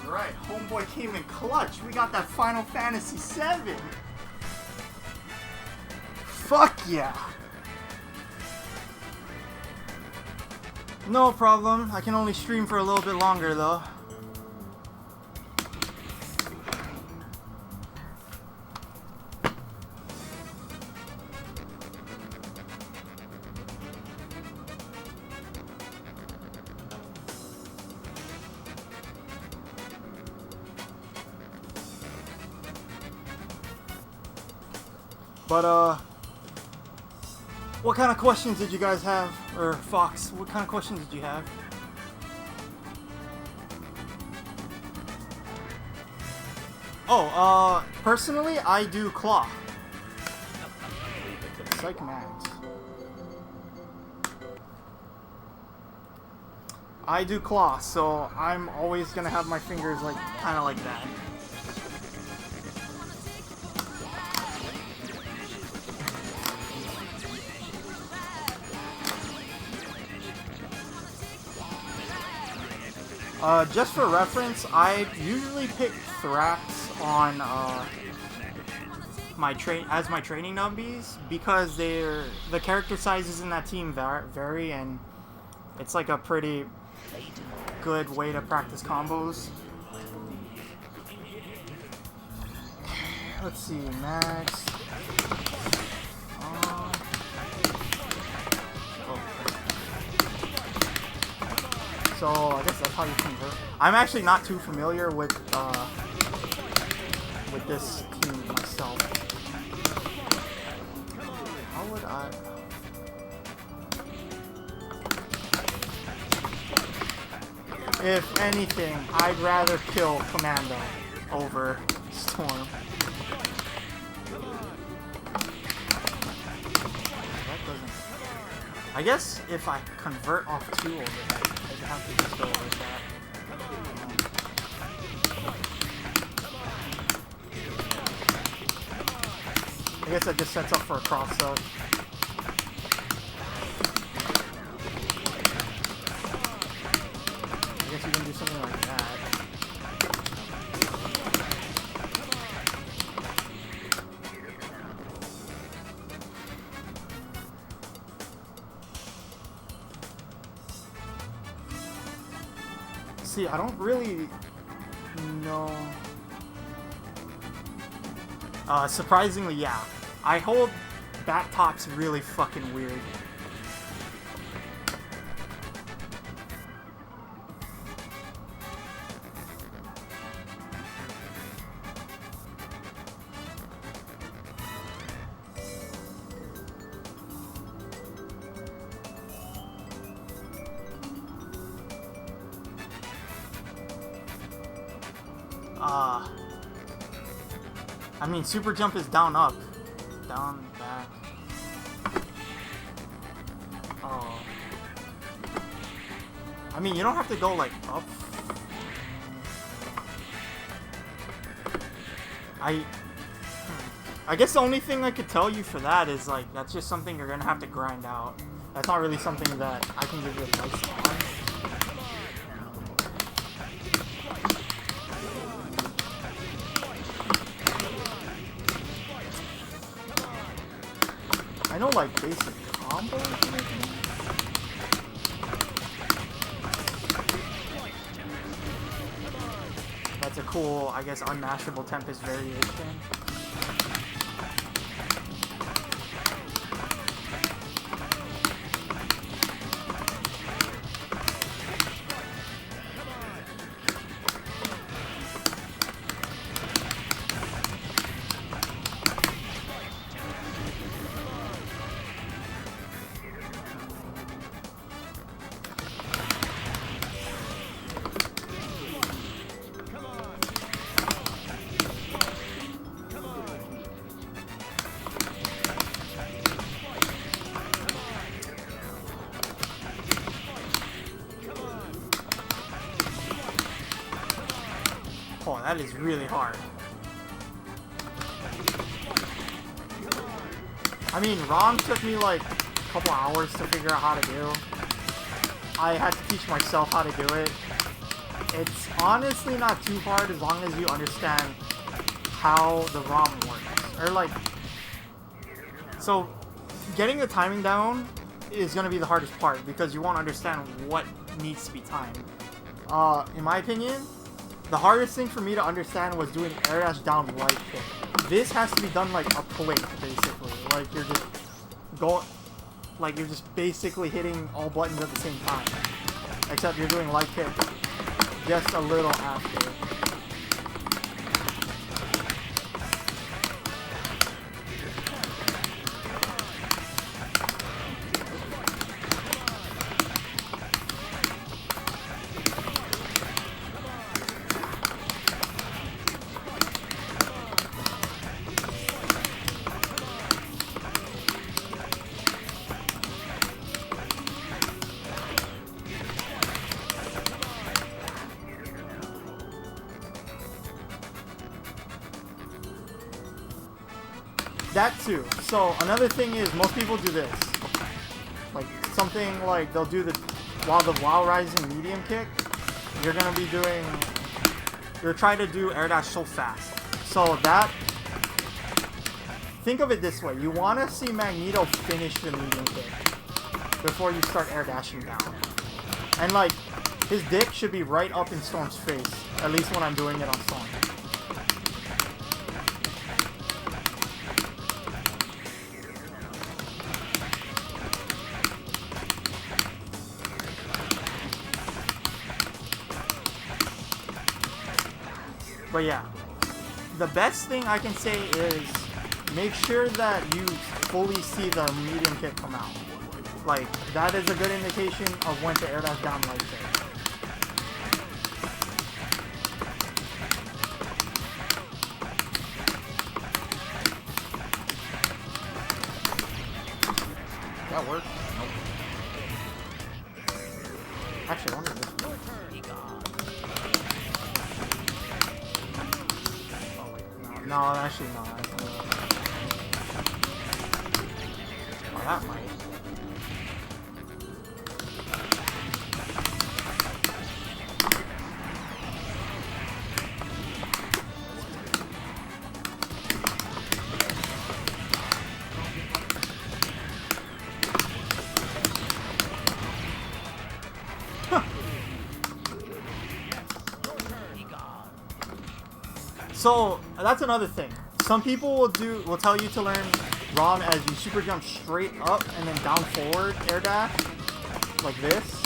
Right, homeboy came in clutch. We got that Final Fantasy VII. Fuck yeah. No problem. I can only stream for a little bit longer though. But, what kind of questions did you guys have? Or, Fox, what kind of questions did you have? Oh, personally, I do claw. Psych mags. I do claw, so I'm always gonna have my fingers, like, kind of like that. Just for reference, I usually pick Thrax on my training nubbies because the character sizes in that team vary, and it's like a pretty good way to practice combos. Let's see, Max. So I guess that's how you convert. I'm actually not too familiar with this team myself. How would I? If anything, I'd rather kill Commando over Storm. That doesn't. I guess if I convert off 2 over that, I'd have to just go with that. I guess that just sets up for a cross-up. I guess you can do something like that. See, I don't really know. Surprisingly, yeah. I hold bat tops really fucking weird. I mean, super jump is down, up. Down, back. Oh. I mean, you don't have to go, like, up. I guess the only thing I could tell you for that is, like, that's just something you're gonna have to grind out. That's not really something that I can give you advice on. I know, like, basic combos maybe? That's a cool, I guess, unmashable Tempest variation. Oh, that is really hard. I mean, ROM took me like a couple hours to figure out how to do. I had to teach myself how to do it. It's honestly not too hard as long as you understand how the ROM works. Or like, so getting the timing down is going to be the hardest part because you won't understand what needs to be timed. In my opinion, the hardest thing for me to understand was doing air dash down light kick. This has to be done like a plate, basically. Like you're just going, like you're just basically hitting all buttons at the same time. Except you're doing light kick just a little after. That too. So another thing is most people do this. Like something like they'll do the while rising medium kick, you're gonna be doing you're trying to do air dash so fast. So that think of it this way, you wanna see Magneto finish the medium kick before you start air dashing down. And like his dick should be right up in Storm's face, at least when I'm doing it on Storm. But yeah, the best thing I can say is make sure that you fully see the medium kick come out. Like, that is a good indication of when to air dash down like this. That worked? Nope. Actually, I wonder if this works. No, actually no. Oh, that might. So that's another thing. Some people will tell you to learn ROM as you super jump straight up and then down forward air dash like this.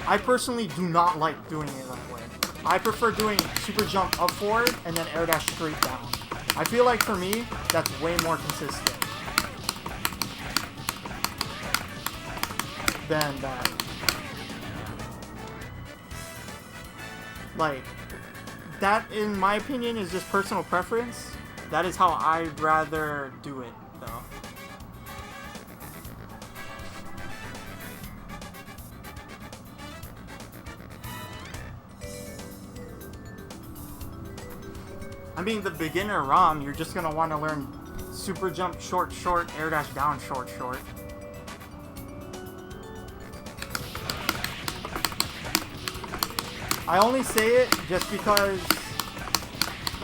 I personally do not like doing it that way. I prefer doing super jump up forward and then air dash straight down. I feel like for me that's way more consistent than that. Like, that, in my opinion, is just personal preference. That is how I'd rather do it, though. I mean, the beginner ROM, you're just gonna want to learn super jump short, short, air dash down, short, short. I only say it just because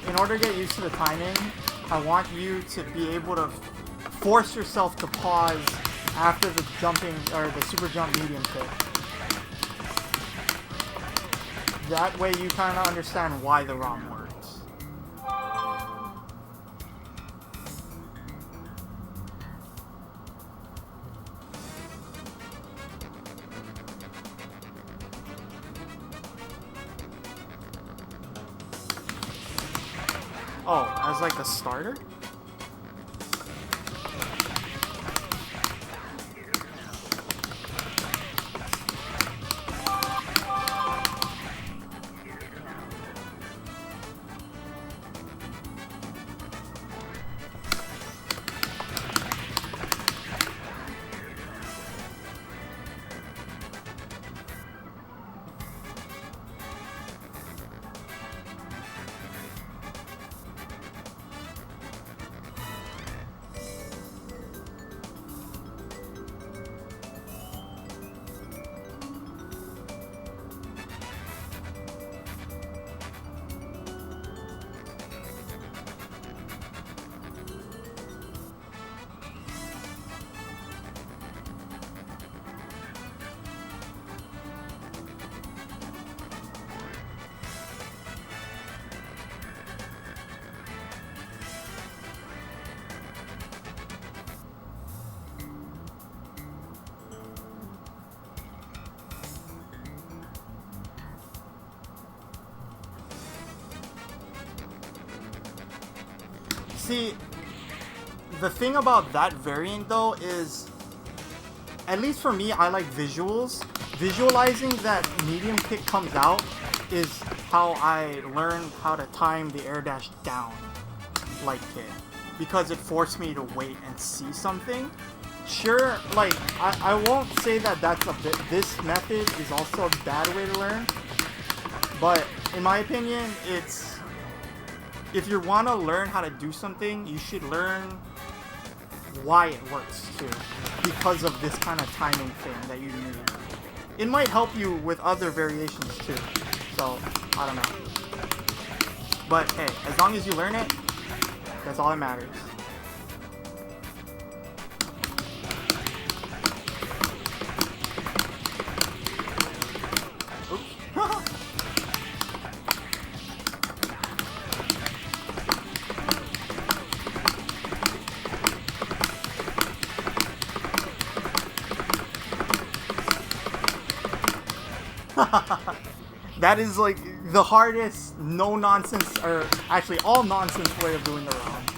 in order to get used to the timing, I want you to be able to force yourself to pause after the jumping or the super jump medium kick. That way you kind of understand why the ROM works. Oh, as like the starter? See, the thing about that variant though is, at least for me, I like visuals. Visualizing that medium kick comes out is how I learned how to time the air dash down light kick, because it forced me to wait and see something. Sure, like, I won't say that that's a bit, this method is also a bad way to learn, but in my opinion, it's, if you want to learn how to do something, you should learn why it works too, because of this kind of timing thing that you need. It might help you with other variations too, so I don't know. But hey, as long as you learn it, that's all that matters. That is like the hardest, no nonsense, or actually all nonsense way of doing the round.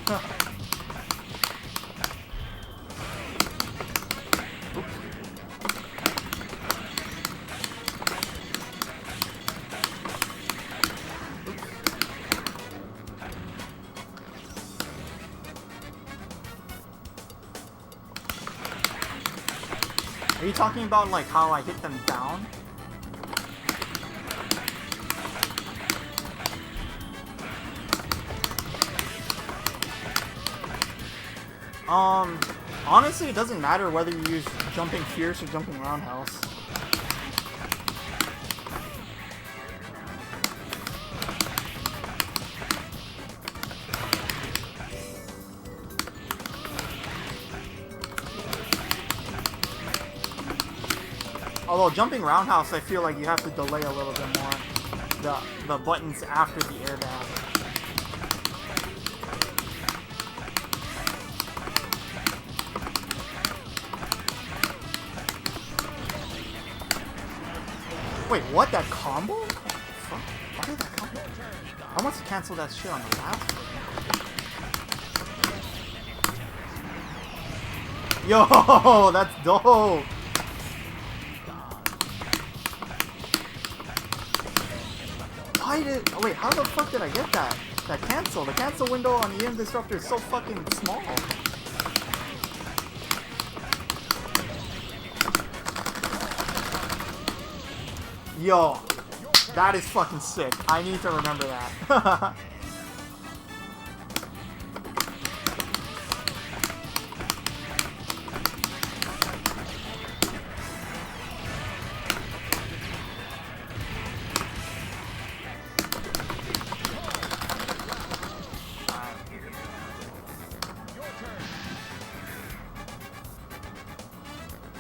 Are you talking about like how I hit them down? Honestly, it doesn't matter whether you use jumping fierce or jumping roundhouse. Although jumping roundhouse, I feel like you have to delay a little bit more the buttons after the air dash. Wait, what? That combo? What the fuck? Why did that combo? I must have canceled that shit on the last one. Yo, that's dope! Why did... Oh, wait, how the fuck did I get that? That cancel? The cancel window on the EM Disruptor is so fucking small. Yo, that is fucking sick. I need to remember that.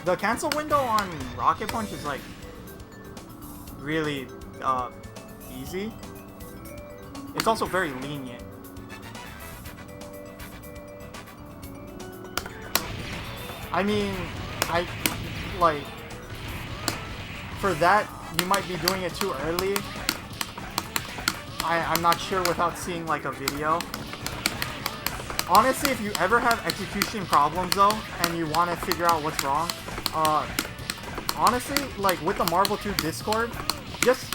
The cancel window on Rocket Punch is like really easy. It's also very lenient. I mean, like, for that, you might be doing it too early. I'm not sure without seeing like a video. Honestly, if you ever have execution problems though, and you want to figure out what's wrong, honestly, like with the Marvel 2 Discord, just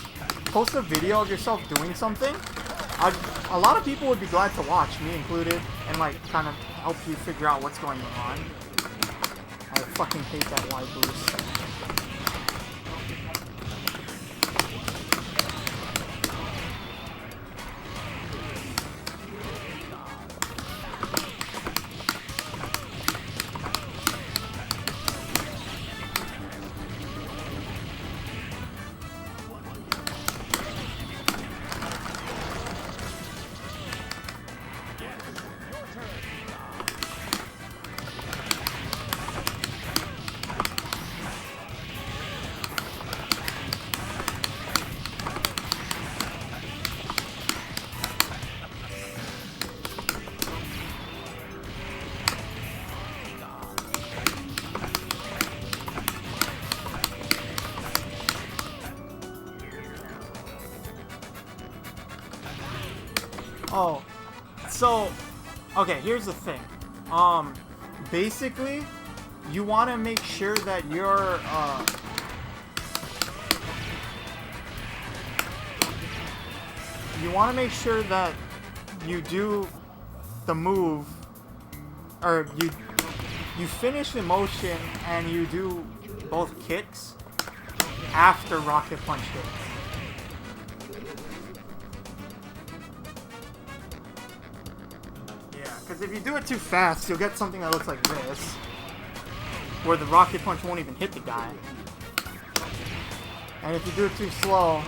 post a video of yourself doing something. A lot of people would be glad to watch, me included, and like kind of help you figure out what's going on. I fucking hate that Y boost. Oh, so Okay, here's the thing. Basically, you want to make sure that you're, you want to make sure that you do the move, or you finish the motion and you do both kicks after Rocket Punch hits. Yeah, because if you do it too fast, you'll get something that looks like this, where the Rocket Punch won't even hit the guy. And if you do it too slow,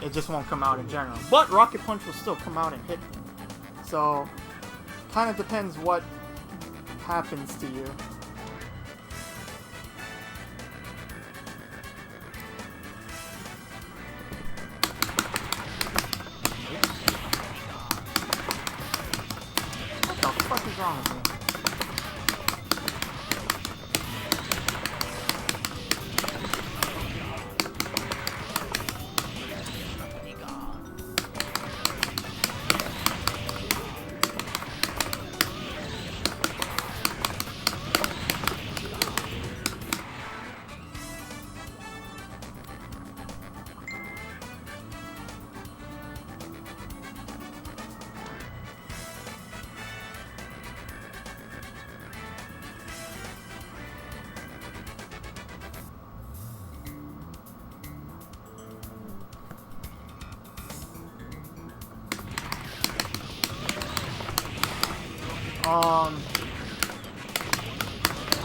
it just won't come out in general. But Rocket Punch will still come out and hit them. So, kind of depends what happens to you. What the fuck is wrong with me?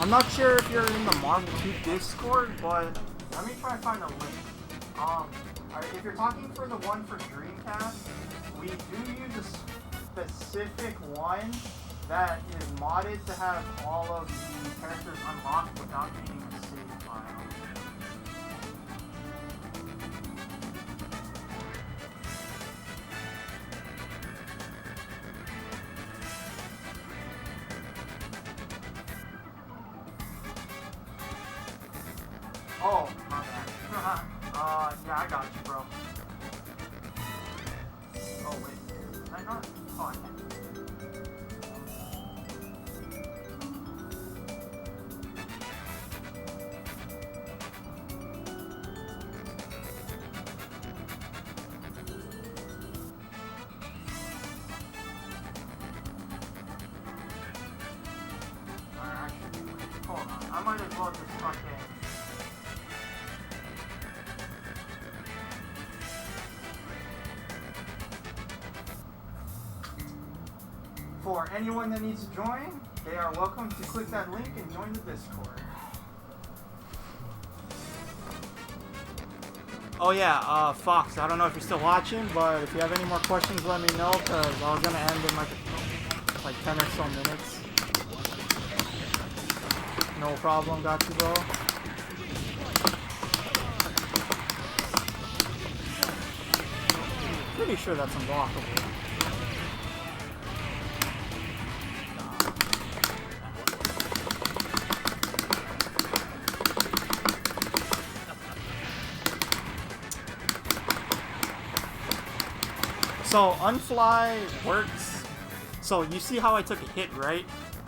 I'm not sure if you're in the Marvel 2 Discord, but let me try and find a link. If you're talking for the one for Dreamcast, we do use a specific one that is modded to have all of the characters unlocked without needing a save file. Oh, my bad. Yeah, I got you, bro. Oh, wait. Can I not? Oh, I can. Alright, actually, hold on. I might as well just fucking... For anyone that needs to join, they are welcome to click that link and join the Discord. Oh yeah, Fox, I don't know if you're still watching, but if you have any more questions, let me know, because I was going to end in like 10 or so minutes. No problem, got you, bro. Pretty sure that's unblockable. So, Unfly works. So, you see how I took a hit, right?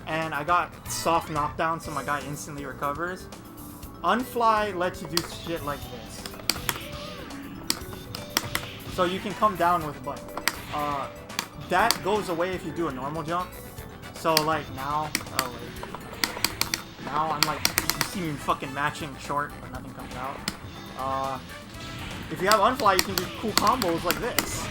And I got soft knockdown, so my guy instantly recovers. Unfly lets you do shit like this. So, you can come down with a button. That goes away if you do a normal jump. So, like, now... Oh, wait. Now, I'm like... You see me fucking matching short, but nothing comes out. If you have Unfly, you can do cool combos like this.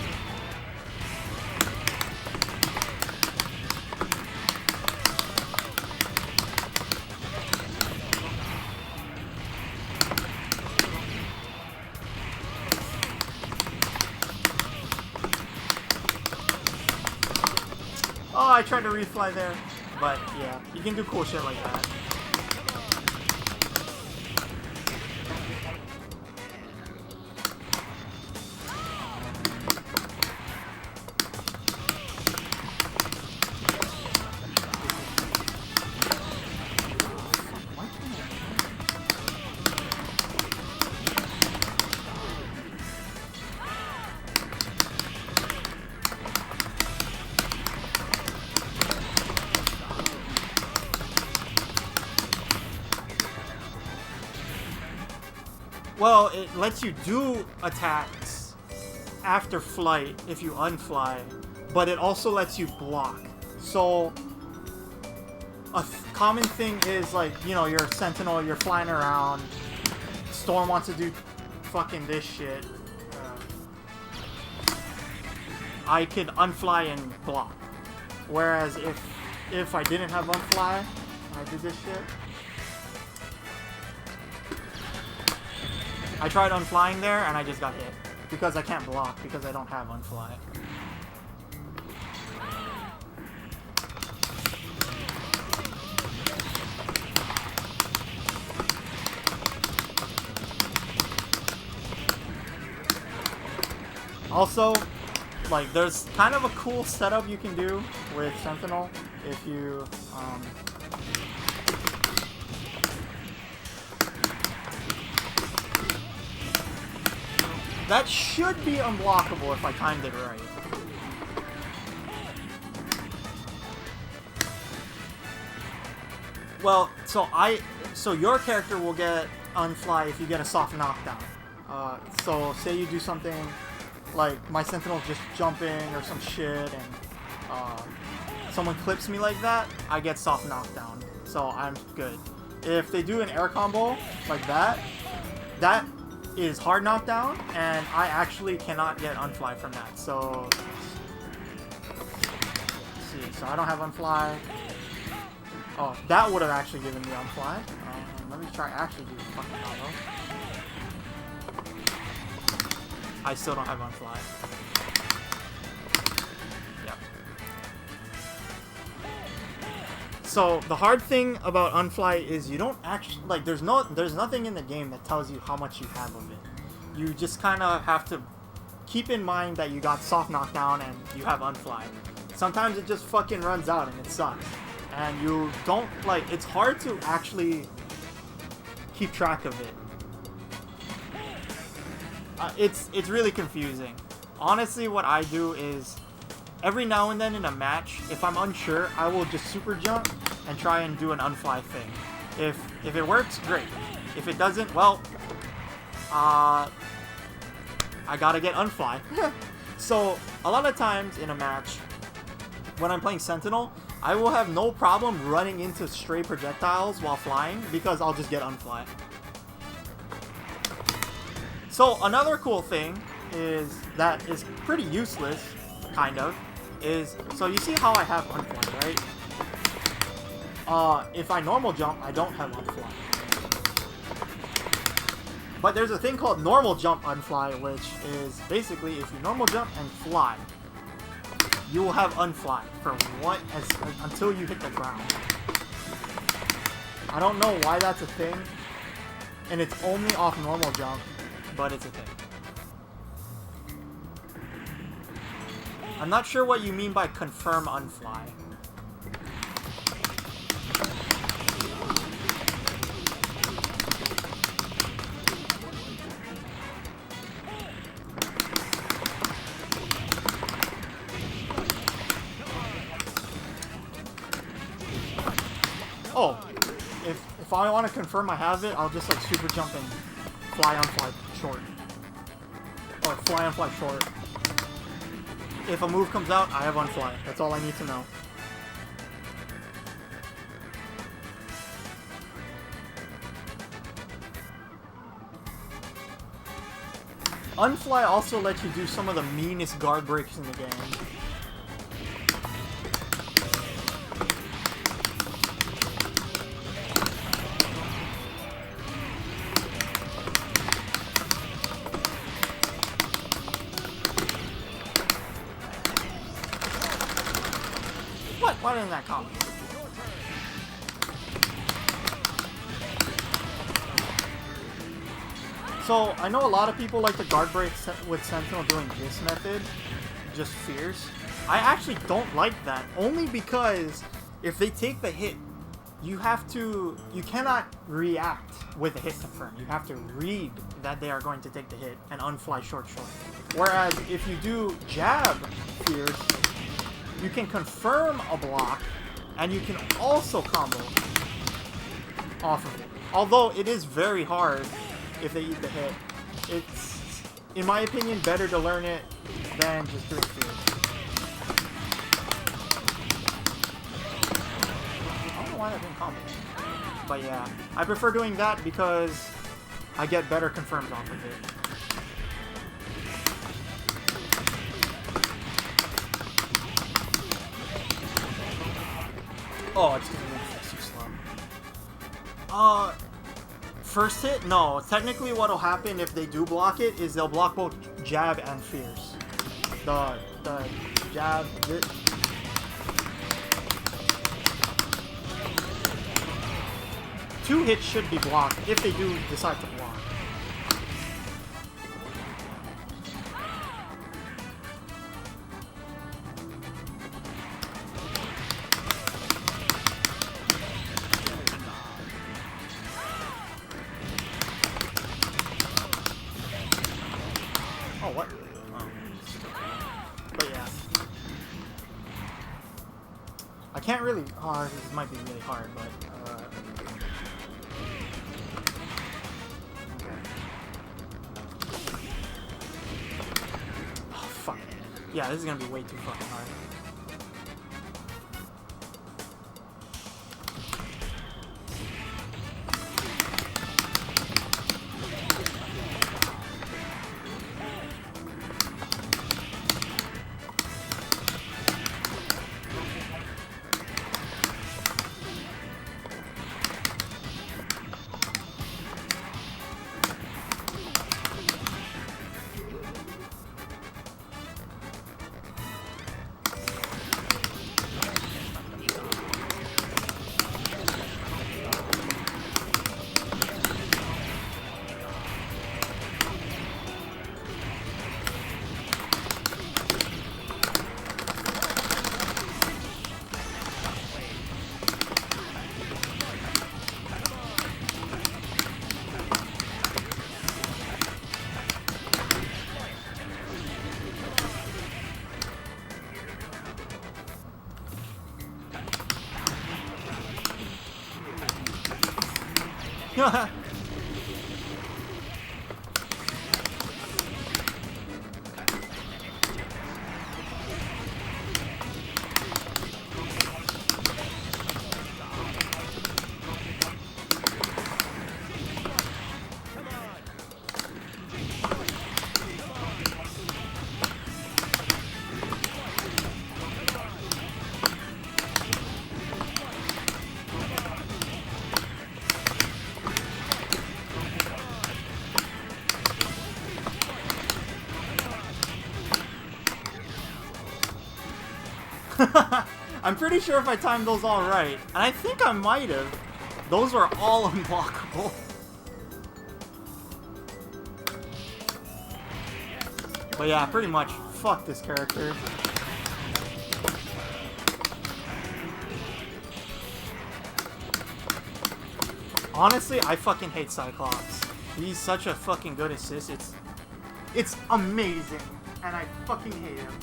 Oh, I tried to refly there, but yeah, you can do cool shit like that. Well, it lets you do attacks after flight if you unfly, but it also lets you block. So a common thing is like, you know, you're a sentinel, you're flying around, Storm wants to do fucking this shit. I could unfly and block. Whereas if I didn't have unfly, and I did this shit, I tried unflying there and I just got hit because I can't block because I don't have unfly. Also, like, there's kind of a cool setup you can do with Sentinel if you, that should be unblockable if I timed it right. Well, so your character will get unfly if you get a soft knockdown. So say you do something like my Sentinel's just jumping or some shit and someone clips me like that, I get soft knockdown. So I'm good. If they do an air combo like that, that is hard knockdown, and I actually cannot get unfly from that. So, let's see. So I don't have unfly. Oh, that would have actually given me unfly. Let me try actually do fucking combo. I still don't have unfly. Yep. So the hard thing about unfly is you don't actually, like, there's nothing in the game that tells you how much you have of it. You just kind of have to keep in mind that you got soft knockdown and you have unfly. Sometimes it just fucking runs out and it sucks. And you don't, like, it's hard to actually keep track of it. It's really confusing. Honestly, what I do is every now and then in a match, if I'm unsure, I will just super jump and try and do an unfly thing. If it works, great. If it doesn't, well, I gotta get unfly. So a lot of times in a match, when I'm playing Sentinel, I will have no problem running into stray projectiles while flying because I'll just get unfly. So another cool thing is that is pretty useless, kind of, is, so you see how I have unfly, right? If I normal jump, I don't have unfly. But there's a thing called normal jump unfly, which is basically if you normal jump and fly, you will have unfly for until you hit the ground. I don't know why that's a thing, and it's only off normal jump, but it's a thing. I'm not sure what you mean by confirm unfly. Oh, if I want to confirm I have it, I'll just like super jump and fly unfly short. Or fly unfly short. If a move comes out, I have unfly. That's all I need to know. Unfly also lets you do some of the meanest guard breaks in the game. Why didn't that come? So, I know a lot of people like to guard break with Sentinel doing this method, just fierce. I actually don't like that, only because if they take the hit, you cannot react with a hit confirm. You have to read that they are going to take the hit and unfly short. Whereas if you do jab fierce, you can confirm a block, and you can also combo off of it. Although it is very hard if they eat the hit. It's, in my opinion, better to learn it than just doing fears. I don't know why that didn't combo. But yeah, I prefer doing that because I get better confirms off of it. Oh, it's because it's too slow. First hit? No. Technically, what'll happen if they do block it is they'll block both jab and fears. The jab. Two hits should be blocked if they do decide to block. Oh, what? Oh. But yeah. I can't really... Oh, this might be really hard, but... Oh, fuck. Yeah, this is gonna be way too fucking hard. I'm pretty sure if I timed those all right, and I think I might have, those were all unblockable. But yeah, pretty much, fuck this character. Honestly, I fucking hate Cyclops. He's such a fucking good assist, it's amazing, and I fucking hate him.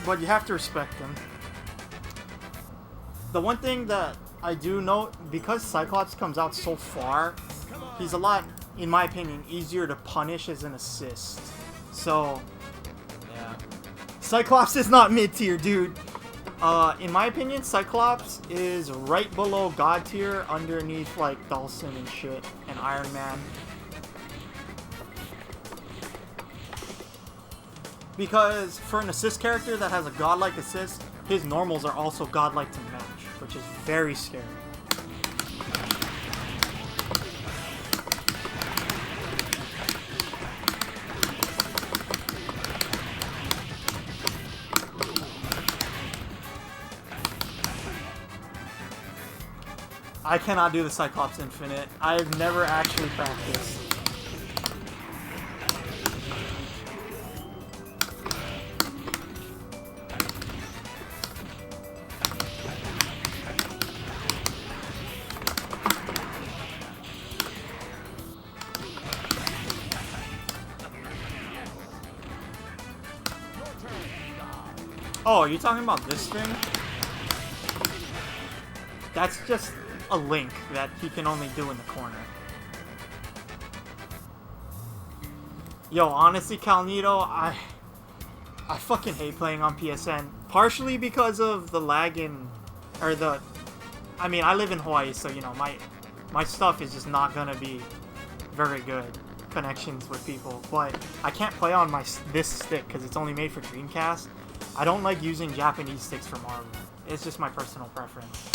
But you have to respect him. The one thing that I do note, because Cyclops comes out so far, he's a lot, in my opinion, easier to punish as an assist. So, yeah. Cyclops is not mid-tier, dude. In my opinion, Cyclops is right below God tier, underneath, like, Dhalsim and shit, and Iron Man. Because for an assist character that has a godlike assist, his normals are also godlike to match, which is very scary. I cannot do the Cyclops Infinite. I've never actually practiced. Oh, are you talking about this thing? That's just a link that he can only do in the corner. Yo, honestly, Calnito, I fucking hate playing on PSN. Partially because of the lag in... Or the... I mean, I live in Hawaii, so, you know, my stuff is just not gonna be very good connections with people. But I can't play on this stick because it's only made for Dreamcast. I don't like using Japanese sticks for Marvel. It's just my personal preference.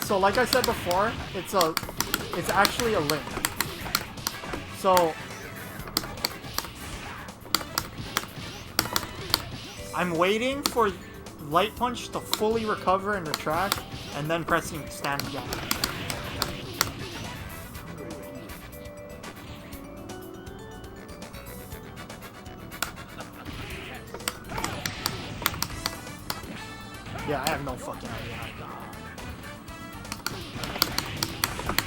So like I said before, it's actually a link. So I'm waiting for Light Punch to fully recover and retract, and then pressing stand again. Yeah, I have no fucking idea how to do that.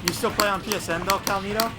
You still play on PSN though, Calnito?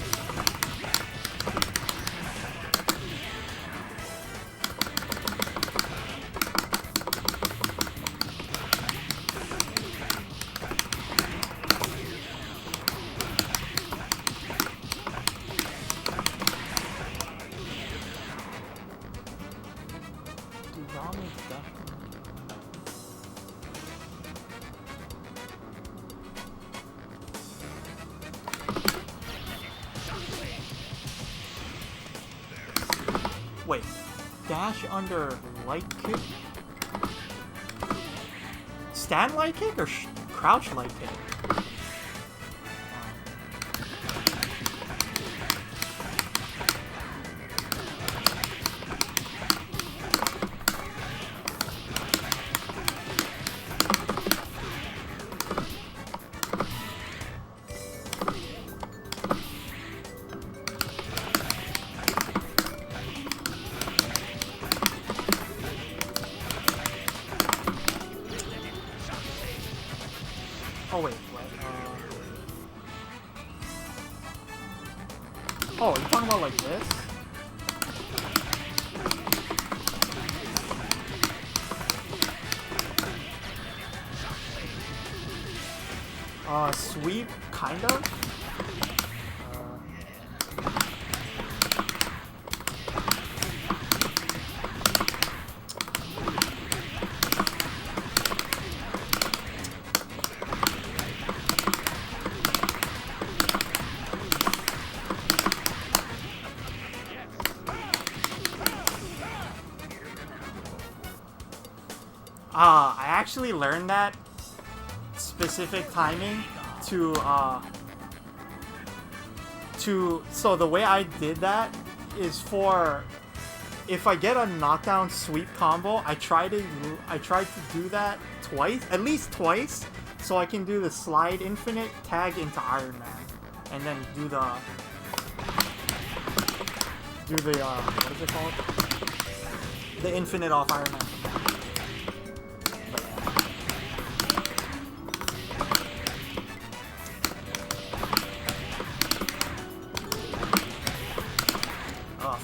Wait, dash under light kick? Stand light kick or crouch light kick? Oh wait, what? Oh, you're talking about like this? Sweep, kind of? I actually learned that specific timing so the way I did that is for if I get a knockdown sweep combo, I tried to do that twice, at least twice, so I can do the slide infinite tag into Iron Man, and then do the what is it called? The infinite off Iron Man.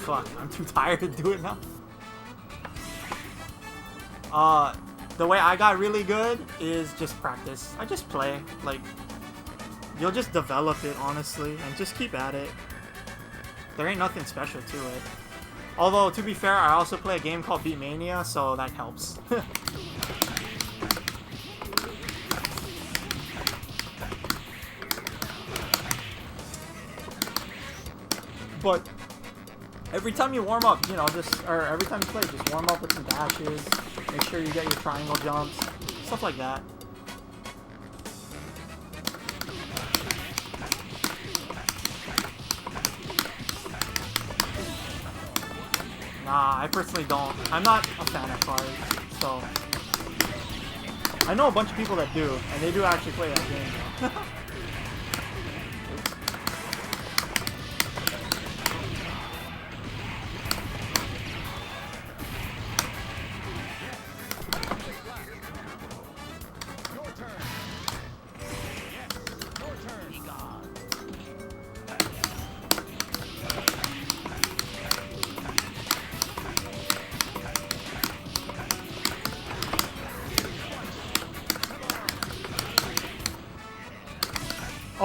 Fuck, I'm too tired to do it now. The way I got really good is just practice. I just play. Like, you'll just develop it, honestly, and just keep at it. There ain't nothing special to it. Although, to be fair, I also play a game called Beatmania, so that helps. But every time you warm up, you know, every time you play, just warm up with some dashes. Make sure you get your triangle jumps, stuff like that. Nah, I personally don't. I'm not a fan of cards, so I know a bunch of people that do, and they do actually play that game, though.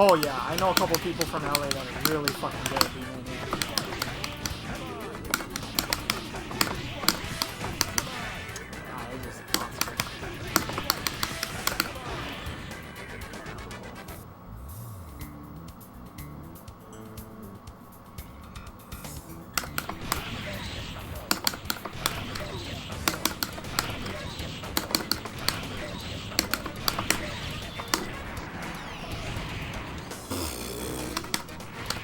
Oh yeah, I know a couple people from LA that are really fucking good at being in here. It's just awesome.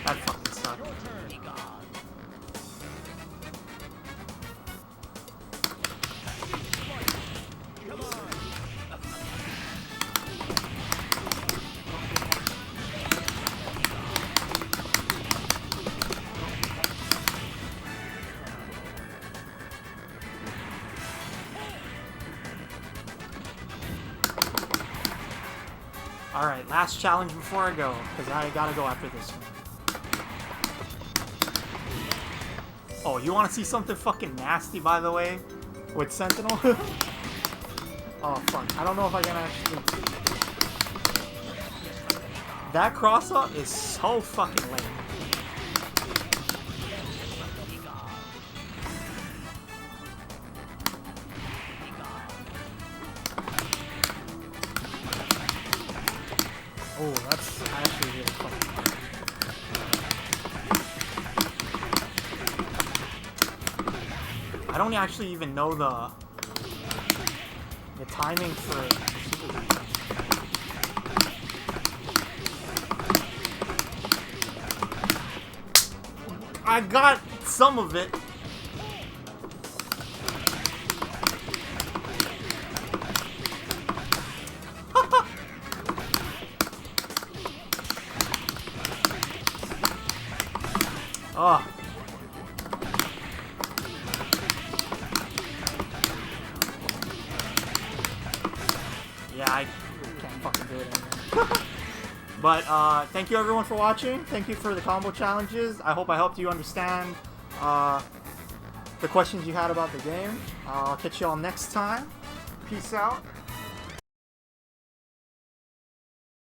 That fucking sucked. Alright, last challenge before I go, because I gotta go after this one. Oh, you want to see something fucking nasty, by the way? With Sentinel? Oh, fuck. I don't know if I can actually... That cross-up is so fucking lame. Oh, that's actually really fucking hard. I don't actually even know the timing for super defense. I got some of it. Oh. Yeah, I can't fucking do it anymore. But, thank you everyone for watching. Thank you for the combo challenges. I hope I helped you understand, the questions you had about the game. I'll catch you all next time. Peace out.